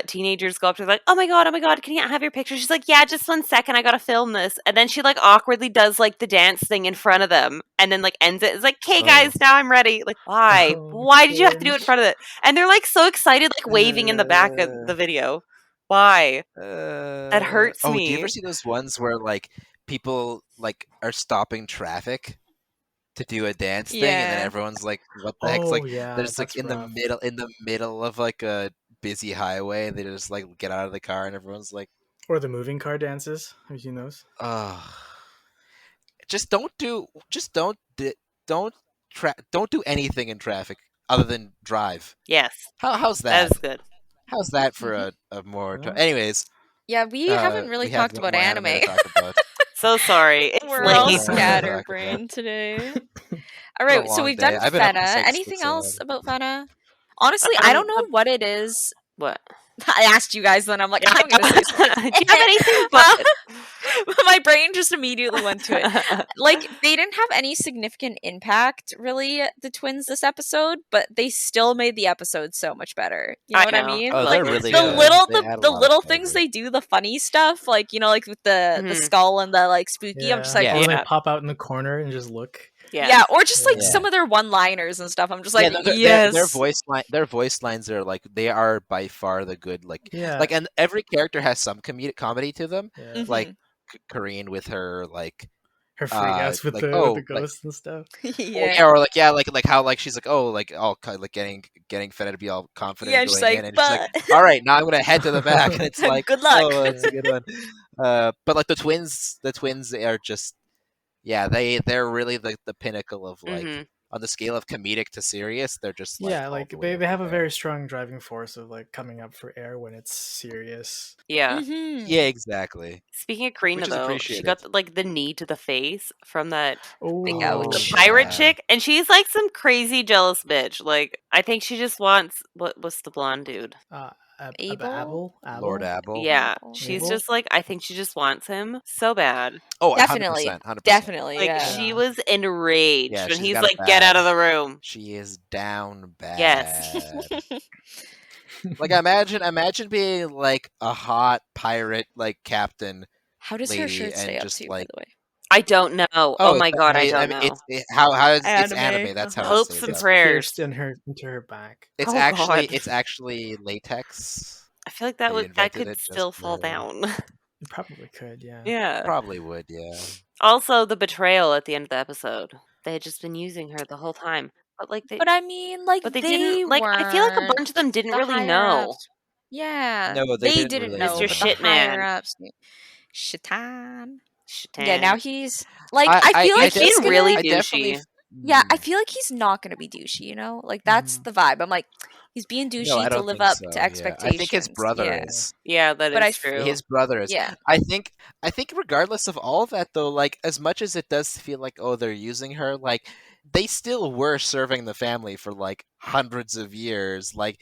teenagers go up to her like, oh my god, can you have your picture? She's like, yeah, just 1 second, I gotta film this, and then she like awkwardly does like the dance thing in front of them, and then like ends it. It's like, okay, Oh. guys, now I'm ready. Like, why? Oh, Why did you have to do it in cringe. front of it? And they're like so excited, like waving in the back of the video. Why? That hurts Oh, do you ever me. see those ones where like people like are stopping traffic to do a dance thing, and then Yeah. everyone's like, "What the heck's Oh like?" yeah, There's like that's rough. in the middle of like a busy highway, they just like get out of the car, and everyone's like, Or the moving car dances. Have you seen those? "Oh, just don't do anything in traffic other than drive." Yes, How's that that? is good. How's that for Mhm. a more? Well, Anyways, Yeah, we haven't really we have talked one about more anime. anime to talk about. So sorry. It's We're all late. One more anime to talk about. scatterbrained today. All Been a right, so long we've day. done I've been up Fena. since like Anything 6 else a.m. about Fena? Honestly, I don't know what it is. What? I asked you guys, then I'm like, Yeah, I'm gonna say do something. you have anything Well, but? my brain just immediately went to it. Like, they didn't have any significant impact, really, the twins this episode, but they still made the episode so much better. You know I what I know. mean? Oh, I Like they're like those really the too. good. little They add a the lot of little things flavor. they do, the funny stuff, like like with the Mhm. skull and the like spooky. I'm just like, Yeah. Or when Yeah. they pop out in the corner and just look. Yes. yeah, or just like Yeah. some of their one-liners and stuff. I'm just Yeah, like, their yes. their voice lines are like they are by far the good Yeah. and every character has some comedy to them. Yeah. Like Mhm. Kareen with her like Her freak outs with like the ghosts and stuff. Yeah. or like like how like she's like all like getting Fena to be all confident Yeah, and she's going like, in, and she's like, but all right, now I'm gonna head to the back, and it's like, good luck. oh, that's a good one. But like the twins are just yeah, they're really the pinnacle of like Mhm. on the scale of comedic to serious, they're just like Yeah, all like the way they up have a there. very strong driving force of like coming up for air when it's serious. Yeah. Mhm. Yeah, exactly. Speaking of Karina, Which is though, she appreciated. got like the knee to the face from that Big Oh, the ouch. pirate yeah. chick, and she's like some crazy jealous bitch. Like, I think she just wants what's the blonde dude? Abel. Lord Abel. Yeah, Abel. she's Abel? just like, I think she just wants him so bad. Oh, Definitely. 100%. 100%. Definitely, Like, yeah. she Yeah. was enraged Yeah, when she's he's got it like, get out bad. of the room. She is down Yes. bad. Like, imagine being like a hot pirate like captain How does her lady shirt stay and up just too, by like the way? I don't know. Oh my god, I don't know. it's Anime, anime. That's how it Hopes stays and up. prayers. Pierced into her back. It's Oh, God. actually latex. I feel like They that invented could it just still fall for- down. It probably could, yeah. Yeah. Probably would, yeah. Also, the betrayal at the end of the episode. They had just been using her the whole time. But like But I mean, like, But they they didn't, like, I feel like a bunch of them weren't didn't the really higher know. ups. Yeah, No, they they didn't didn't really know, Mr. but the know. higher Shitman. ups knew. Shaitan. Shaitan. Yeah, now he's like, I feel like He's he's being really gonna. douchey. Yeah, I feel like he's not gonna be douchey. You know, like that's the vibe. I'm like, he's being douchey No, I to don't live think up so. to Yeah. expectations. I think his brother Yeah. is. Yeah, that But is true. His brother is. Yeah. I think regardless of all of that though, like as much as it does feel like they're using her, like they still were serving the family for like hundreds of years. Like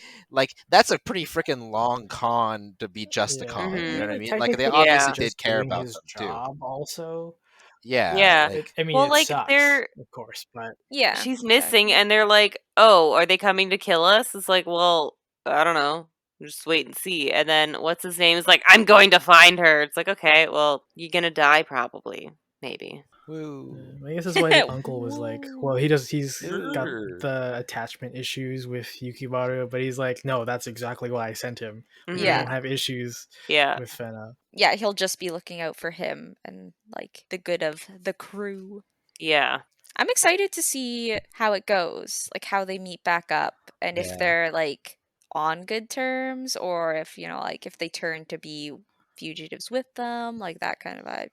that's a pretty freaking long con to be just a con. Mhm. You know what I mean? Like Technically, they obviously Yeah. did just care doing about his them too. job also. Yeah. Yeah. Like, I mean, Well, it like, sucks, they're- of course, but Yeah, She's missing, exactly. and they're like, oh, are they coming to kill us? It's like, well, I don't know. Just wait and see. And then what's his name is like, I'm going to find her. It's like, okay, well, you're gonna die probably. Maybe. woo. I guess that's why the uncle was like, well, he's got Woo. the attachment issues with Yukibaru, but he's like, no, that's exactly why I sent him. Mhm. He Yeah. won't have issues Yeah. with Fena. Yeah, he'll just be looking out for him and like the good of the crew. Yeah. I'm excited to see how it goes, like how they meet back up, and Yeah. if they're like on good terms, or if like if they turn to be fugitives with them, like that kind of vibe.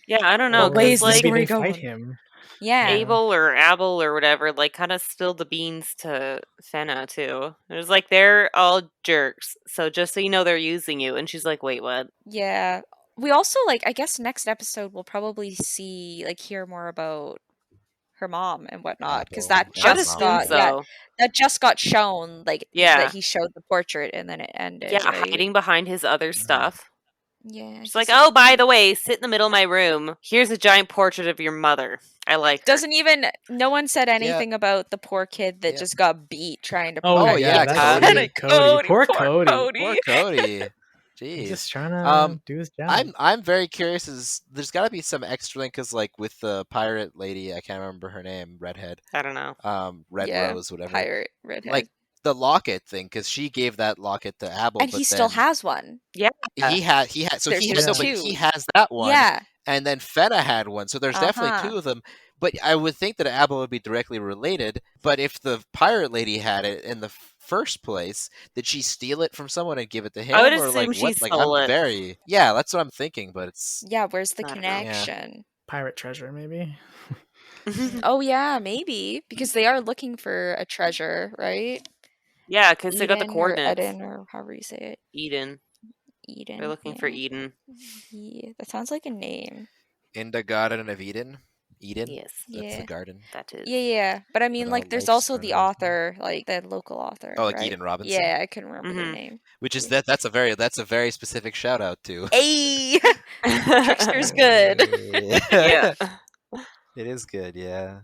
Yeah, I don't know. What way 'cause, is the like, maybe story they fight going? him. Yeah. Abel or Abel or whatever, like, kind of spilled the beans to Fena, too. It was like, they're all jerks, so just so you know, they're using you. And she's like, wait, what? Yeah. We also I guess next episode we'll probably hear more about her mom and whatnot, because that Apple. I would just assume got so. that just got shown, Yeah. that he showed the portrait and then it ended. Yeah, right? hiding behind his other stuff. Yeah. She's he's like, such oh, a by cute- the way, sit in the middle of my room. Here's a giant portrait of your mother. I like her. Doesn't even. No one said anything about the poor kid that Yeah. just got beat trying to. Oh, Oh, protect yeah, the that's Cody. Cody. Poor Cody. Poor Cody. He's Jeez. just trying to do his job. I'm very curious. There's got to be some extra link because like with the pirate lady, I can't remember her name, redhead, I don't know. Red Yeah, Rose, whatever. pirate redhead. Like the locket thing, because she gave that locket to Abel, and but he still then has one. he had so There's he just no, but two. he has that one, Yeah. and then Fena had one. So there's definitely Uh-huh. two of them. But I would think that Abel would be directly related. But if the pirate lady had it in the first place, did she steal it from someone and give it to him? I would or assume like she what? Like stole I'm it. very that's what I'm thinking. But it's Yeah, where's the I don't know. Yeah. connection? Pirate treasure, maybe. Oh yeah, maybe, because they are looking for a treasure, right? Yeah, because they got the Eden or coordinates. Eden, or however you say it. Eden. Eden. They're looking for yeah. Eden. Yeah, that sounds like a name. in the Garden of Eden. Eden. Yes, That's Yeah. the garden. that is. Yeah. But I mean, But like, all there's life's also turned the around. author, like the local author. Oh, like right? Eden Robinson. Yeah, I couldn't remember their Mhm. name. Which is that's a very specific shout out to. Hey, Trickster's good. Yeah. It is good, yeah.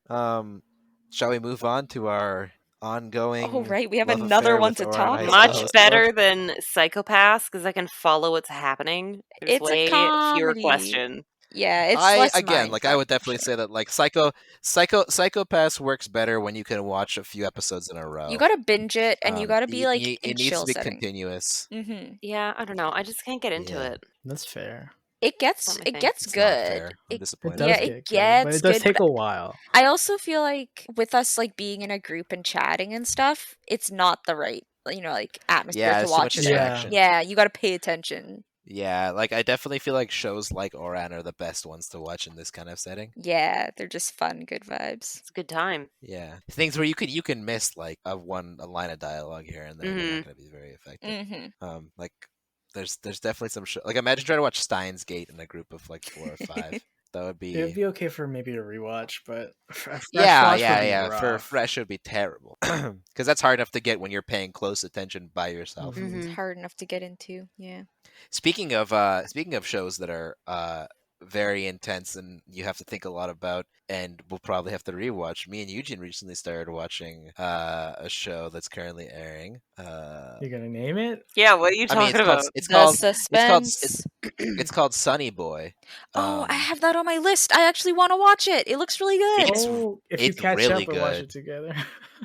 Shall we move on to our ongoing? Oh right, we have love another affair one with to Ouran talk High about. School Much Host better Club? than Psychopaths because I can follow what's happening. There's It's a way fewer comedy. question. Yeah, it's I less again, like I mindfuck, would for definitely sure. say that like Psychopaths works better when you can watch a few episodes in a row. You gotta binge it, and you gotta be like it in needs chill to be setting. continuous. Mm-hmm. Yeah, I don't know. I just can't get into Yeah. it. That's fair. It gets Not my it thing. gets It's not good. fair. I'm It disappointed. does Yeah, get it good, but gets it does good, take but a while. I also feel like with us like being in a group and chatting and stuff, it's not the right like atmosphere Yeah, to there's too much watch it in. distraction. Yeah, you gotta pay attention. Yeah, like I definitely feel like shows like Ouran are the best ones to watch in this kind of setting. Yeah, they're just fun, good vibes. It's a good time. Yeah, things where you can miss like a line of dialogue here and there. They're Mhm. not going to be very effective. Mm-hmm. Like there's definitely some like imagine trying to watch Steins Gate in a group of like 4 or 5. That would It'd be. be okay for maybe a rewatch, but a fresh Yeah, watch would yeah, be yeah. For rough. fresh, it would be terrible because that's hard enough to get when you're paying close attention by yourself. Mhm. It's Mhm. hard enough to get into. Yeah. Speaking of shows that are very intense and you have to think a lot about, and we'll probably have to rewatch. Me and Eugene recently started watching a show that's currently airing. You gonna name it? Yeah, what are you I mean, talking about? The it's called suspense. it's called Sunny Boy. Oh, I Um, have that on my list. I actually want to watch it. It looks really good. It's Oh, if you it's catch really up and watch good. it together.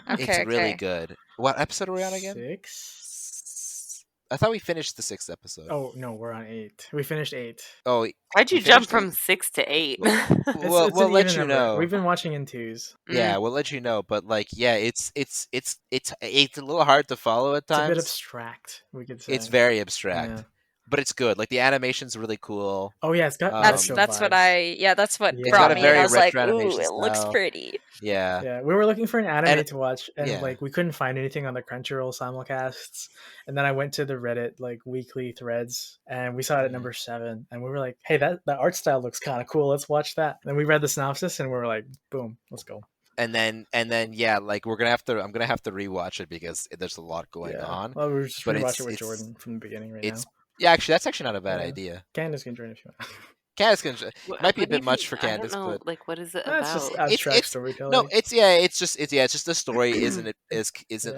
It's Okay, really okay. good. What episode are we on again? 6. I thought we finished the 6th episode. Oh no, we're on 8. We finished 8. Oh, Why'd you we jump finished from it? 6 to 8? It's We'll an let even you number. know. We've been watching in 2s. Yeah, Mm. we'll let you know. But like, yeah, it's a little hard to follow at It's a bit times. abstract, we could say. It's very abstract, Yeah. but it's good. Like the animation's really cool. Oh yeah, it's got That's retro that's what vibes. that's what It's brought got a me, very and I was like, retro ooh, animation it looks style. pretty. Yeah. Yeah, we were looking for an anime And- to watch, and yeah. like we couldn't find anything on the Crunchyroll simulcasts. And then I went to the Reddit like weekly threads, and we saw it at Mhm. number 7, and we were like, "Hey, that art style looks kind of cool. Let's watch that." And then we read the synopsis, and we were like, "Boom, let's go." And then yeah, like I'm gonna have to rewatch it because there's a lot going Yeah. on. Well, we're just But rewatch it's- it with it's- Jordan from the beginning right It's now. yeah, actually that's actually not a bad Yeah. idea. Candace can join if you want. Candace can might be a What do you bit much think- for I don't Candace, know, but like, what is it That's just about? abstract storytelling. no, it's just the story isn't Yeah.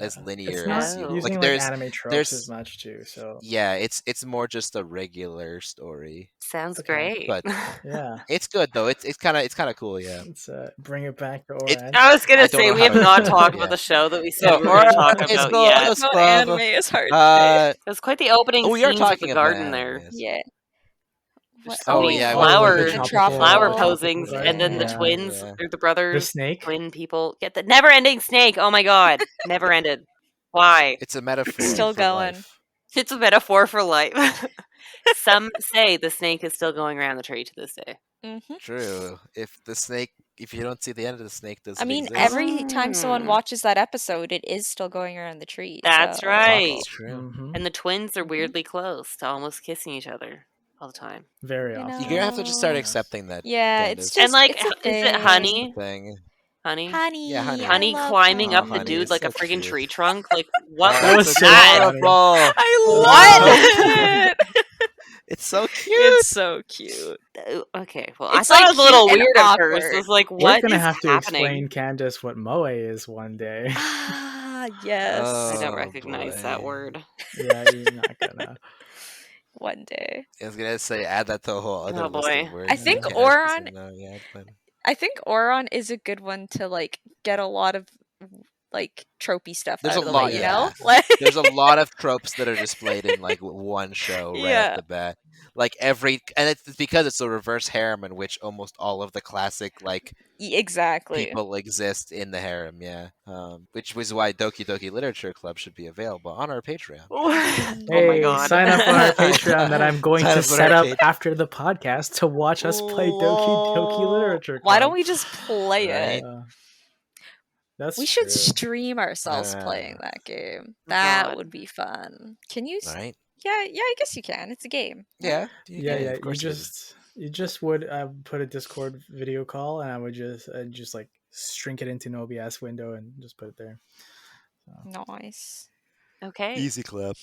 as linear It's not as you Oh. using like. like There's anime tropes there's- as much too. So yeah, it's more just a regular story. Sounds Okay. great. But- yeah, It's good though. It's kind of cool. Yeah. let's bring it back to It- Ouran. I was I gonna don't say know we how have to- not talked yeah. about the show that we said So, we were going to talk it's about called- yet. it's No, called- anime is hard today. It was quite the opening we are scenes with talking the about garden there. animes. Yeah. There's What- so many yeah, flower with the tropical- flower tropical posings, garden, and then the yeah. twins Yeah. or the brothers, The snake. twin people. Get the never-ending snake. Oh my god, never ended. Why? It's a metaphor. Still for going. life. It's a metaphor for life. Some say the snake is still going around the tree to this day. Mhm. True. If you don't see the end of the snake, doesn't I mean, exist. every time someone Mm. watches that episode, it is still going around the tree. That's so- right. That's true. Mhm. And the twins are Mhm. weirdly close to almost kissing each other all the time. Very You often. know. You're gonna have to just start Oh. accepting that. Yeah, Candace. it's just And like, it's a is it thing. honey? thing. Honey? Honey, Yeah, honey. I Honey love climbing up Oh, the honey, dude it's like a so friggin' cute. tree trunk? Like, what That was was so that? funny. adorable. I love it. It's so cute. It's so cute. Okay, well, It's, I thought like, it was a little cute and weird at first. It awkward. was like, We're what gonna is have to happening? explain Candace what moe is one day. Ah, yes. I don't Oh, recognize that boy. word. Yeah, you're not gonna. One day. I was gonna say add that to a whole other Oh, list boy. of words. I think that Candace Ouran- doesn't know yet, but- I think Ouran is a good one to like get a lot of like tropey stuff There's out a of the lot, way, you know? yeah. Like There's a lot of tropes that are displayed in like one show right Yeah. off the bat. Like and it's because it's a reverse harem in which almost all of the classic like exactly. people exist in the harem. Yeah, which was why Doki Doki Literature Club should be available on our Patreon. Oh Hey, my god. sign up on our Patreon that I'm going Sign to up on set our up Patreon. after the podcast to watch us play Doki Doki Literature Club. Why don't we just play it? Right? That's We should true. stream ourselves Uh, playing that game. That God. would be fun. Can you? Right? Yeah, I guess you can. It's a game. Yeah. Yeah, of you course it is. just would put a Discord video call, and I would just like shrink it into an OBS window and just put it there. Nice. Okay. Easy clap.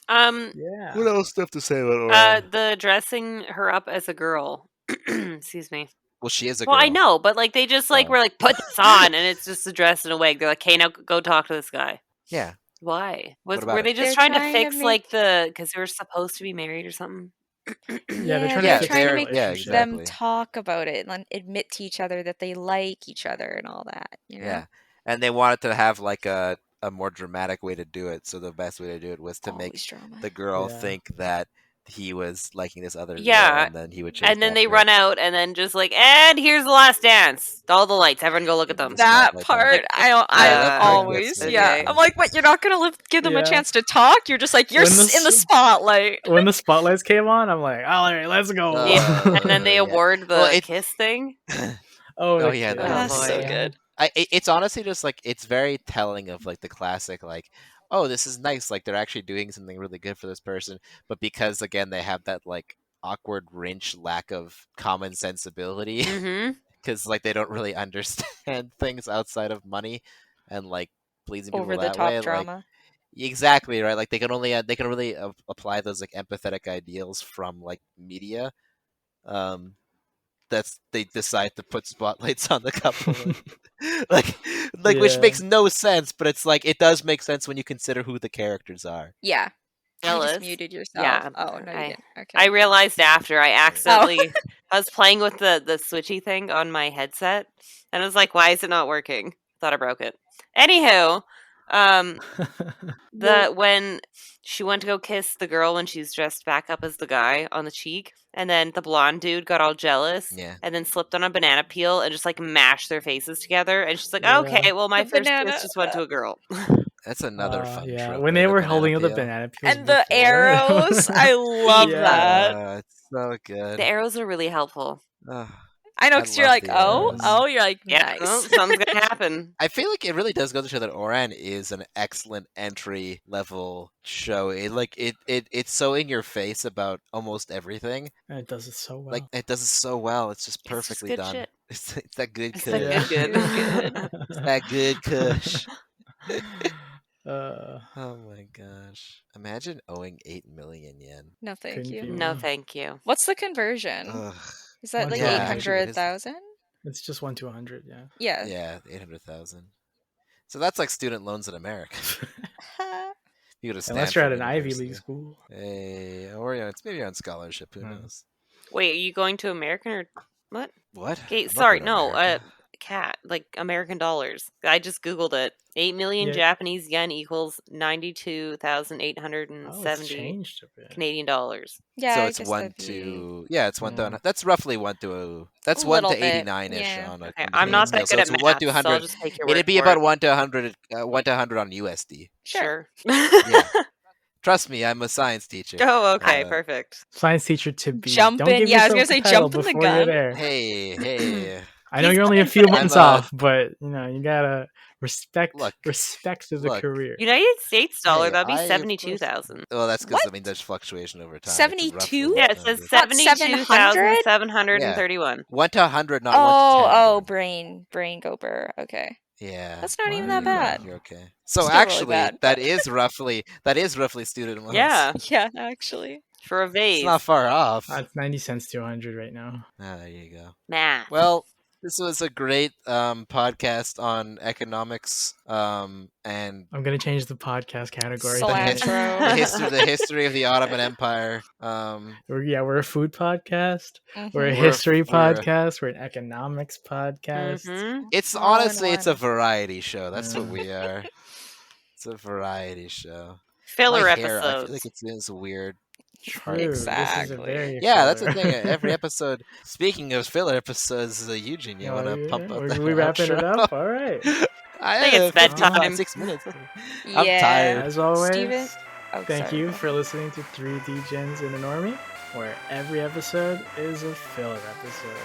Yeah. What else do you have to say about Ouran? The dressing her up as a girl. Excuse me. Well, she is a girl. Well, I know, but like they just like Oh. were like put this on, and it's just a dress and a wig. They're like, "Hey, now go talk to this guy." Yeah. Why? What about Were it? they just They're trying to trying to fix make- like the because they were supposed to be married or something? Yeah, they're Yeah, trying Yeah, to fix trying to their make yeah, relationship. them exactly. talk about it and admit to each other that they like each other and all that. You know? Yeah. And they wanted to have like a more dramatic way to do it. So the best way to do it was to make Always drama. the girl Yeah. think that he was liking this other girl, Yeah, and then he would chase And then they after run it. out, and then just like, and here's the last dance. All the lights. Everyone go look at them. That Spotlight part, I that part always, gets me. yeah. Okay. I'm like, what? You're not gonna give them Yeah. a chance to talk? You're just like, you're When the in the s- spotlight. When the spotlights came on, I'm like, all right, let's go. Yeah, and then they Yeah. award the Well, it- kiss thing. Oh, Oh, the yeah, kid. that That's was so boy. good. It's honestly just like it's very telling of like the classic like, oh, this is nice, like they're actually doing something really good for this person, but because again they have that like awkward wrench lack of common sensibility Mm-hmm. because like they don't really understand things outside of money and like pleasing people Over the that top way. Like drama. exactly right. Like they can really apply those like empathetic ideals from like media. That's they decide to put spotlights on the couple and, like which Yeah. makes no sense, but it's like it does make sense when you consider who the characters are. Yeah. You just Jealous. muted yourself. Yeah, Oh, no, you I didn't. I Okay. realized after I Oh. accidentally I was playing with the switchy thing on my headset, and I was like, "Why is it not working?" Thought I broke it. Anywho, um, when she went to go kiss the girl when she's dressed back up as the guy on the cheek, and then the blonde dude got all jealous, Yeah. and then slipped on a banana peel and just like mashed their faces together, and she's like, Yeah. "Okay, well, my The first banana. kiss just went to a girl." That's another fun yeah. trope. When right? they The were banana holding up the peel. banana peels And the before, arrows. I love Yeah. that. It's so good. The arrows are really helpful. Ugh, I know, I because you're love like, the oh, arrows. oh, you're like, Yeah, well, nice. something's gonna happen. I feel like it really does go to show that Ouran is an excellent entry level show. It's so in your face about almost everything. And it does it so well. Like it does it so well. It's just It's just perfectly good done. shit. It's that good It's kush. that good. Good. It's that good kush. uh, Oh my gosh! Imagine owing 8 million yen. No, thank couldn't you. be No, me. thank you. What's the conversion? Ugh. Is that One like to Yeah, actually, what is it? 800,000? It's just 1 to 100. Yeah. Yeah. Yeah, 800,000. So that's like student loans in America. You go to Unless you're at Stanford an Ivy University. League school. Hey, or it's maybe you're on scholarship. Who Hmm. knows? Wait, are you going to American or what? What? Okay, I'm not sorry, going to no, America. cat, like American dollars. I just googled it. 8 million Yeah. Japanese yen equals Oh, it's 92,870 changed a bit. Canadian dollars. Yeah, So I it's guess one that'd be to it's 1 Yeah. to that's roughly 1 to that's a 1 to little bit. 89ish Yeah. on a Okay, I'm not Canadian that scale. good So at it's 1 math, to so I'll 100. just take your word It'd be for about it. 1 to 100 1 to 100 on USD. Sure. Yeah. Trust me, I'm a science teacher. Oh, okay, Uh, perfect. Science teacher to be. Jump Don't in. give Yeah, I was yourself gonna the say title jump in the before you're gun. there. hey. I know He's you're only a coming few for the months I'm off, but you gotta respect Look, the look. career. United States dollar, Hey, that'd be I of course. 72,000. Well, that's because What? there's fluctuation over time. It's 72? roughly Yeah, it says Not 700? 72,731. 1 to 100, not 1 to 10. Oh, Glenn. brain go burr. Okay. Yeah. That's not even There that you go. bad. You're okay. So Still really actually, bad, that but is roughly student loans. Yeah, yeah, actually. for a It's vase. not far off. It's 90 cents to 100 right now. There you go. Math. Well, this was a great podcast on economics and I'm gonna change the podcast category. the, his- Cilantro. the history of the Ottoman Empire. We're a food podcast. We're a Mhm. We're a- history we're a- podcast. We're an economics podcast. Mm-hmm. It's All in honestly it's a one. variety show. That's Yeah. what we are. It's a variety show. Filler My hair, I feel episodes. like it's weird. True. Exactly. This is a very Yeah, that's the filler. thing. Every episode. Speaking of filler episodes, Eugene, you Oh, want to yeah? pump up We the wrapping it outro? up? All right. I think it's bedtime. 6 minutes. Yeah. I'm tired. As always, Steven? Oh, thank sorry, you go for listening to 3 Degens and a Normie, where every episode is a filler episode.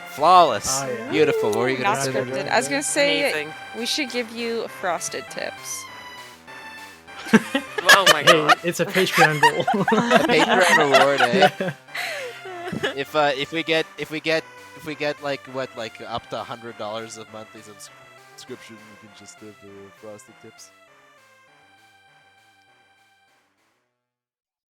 Flawless. Oh, yeah. Beautiful. What were you ahead. going Not to say? Right, scripted. right, I was right. gonna say Amazing. we should give you frosted tips. Oh my Hey, god. it's a Patreon goal. A Patreon reward, eh? Yeah. If we get like up to $100 of monthly subscription, we can just give the frosted tips.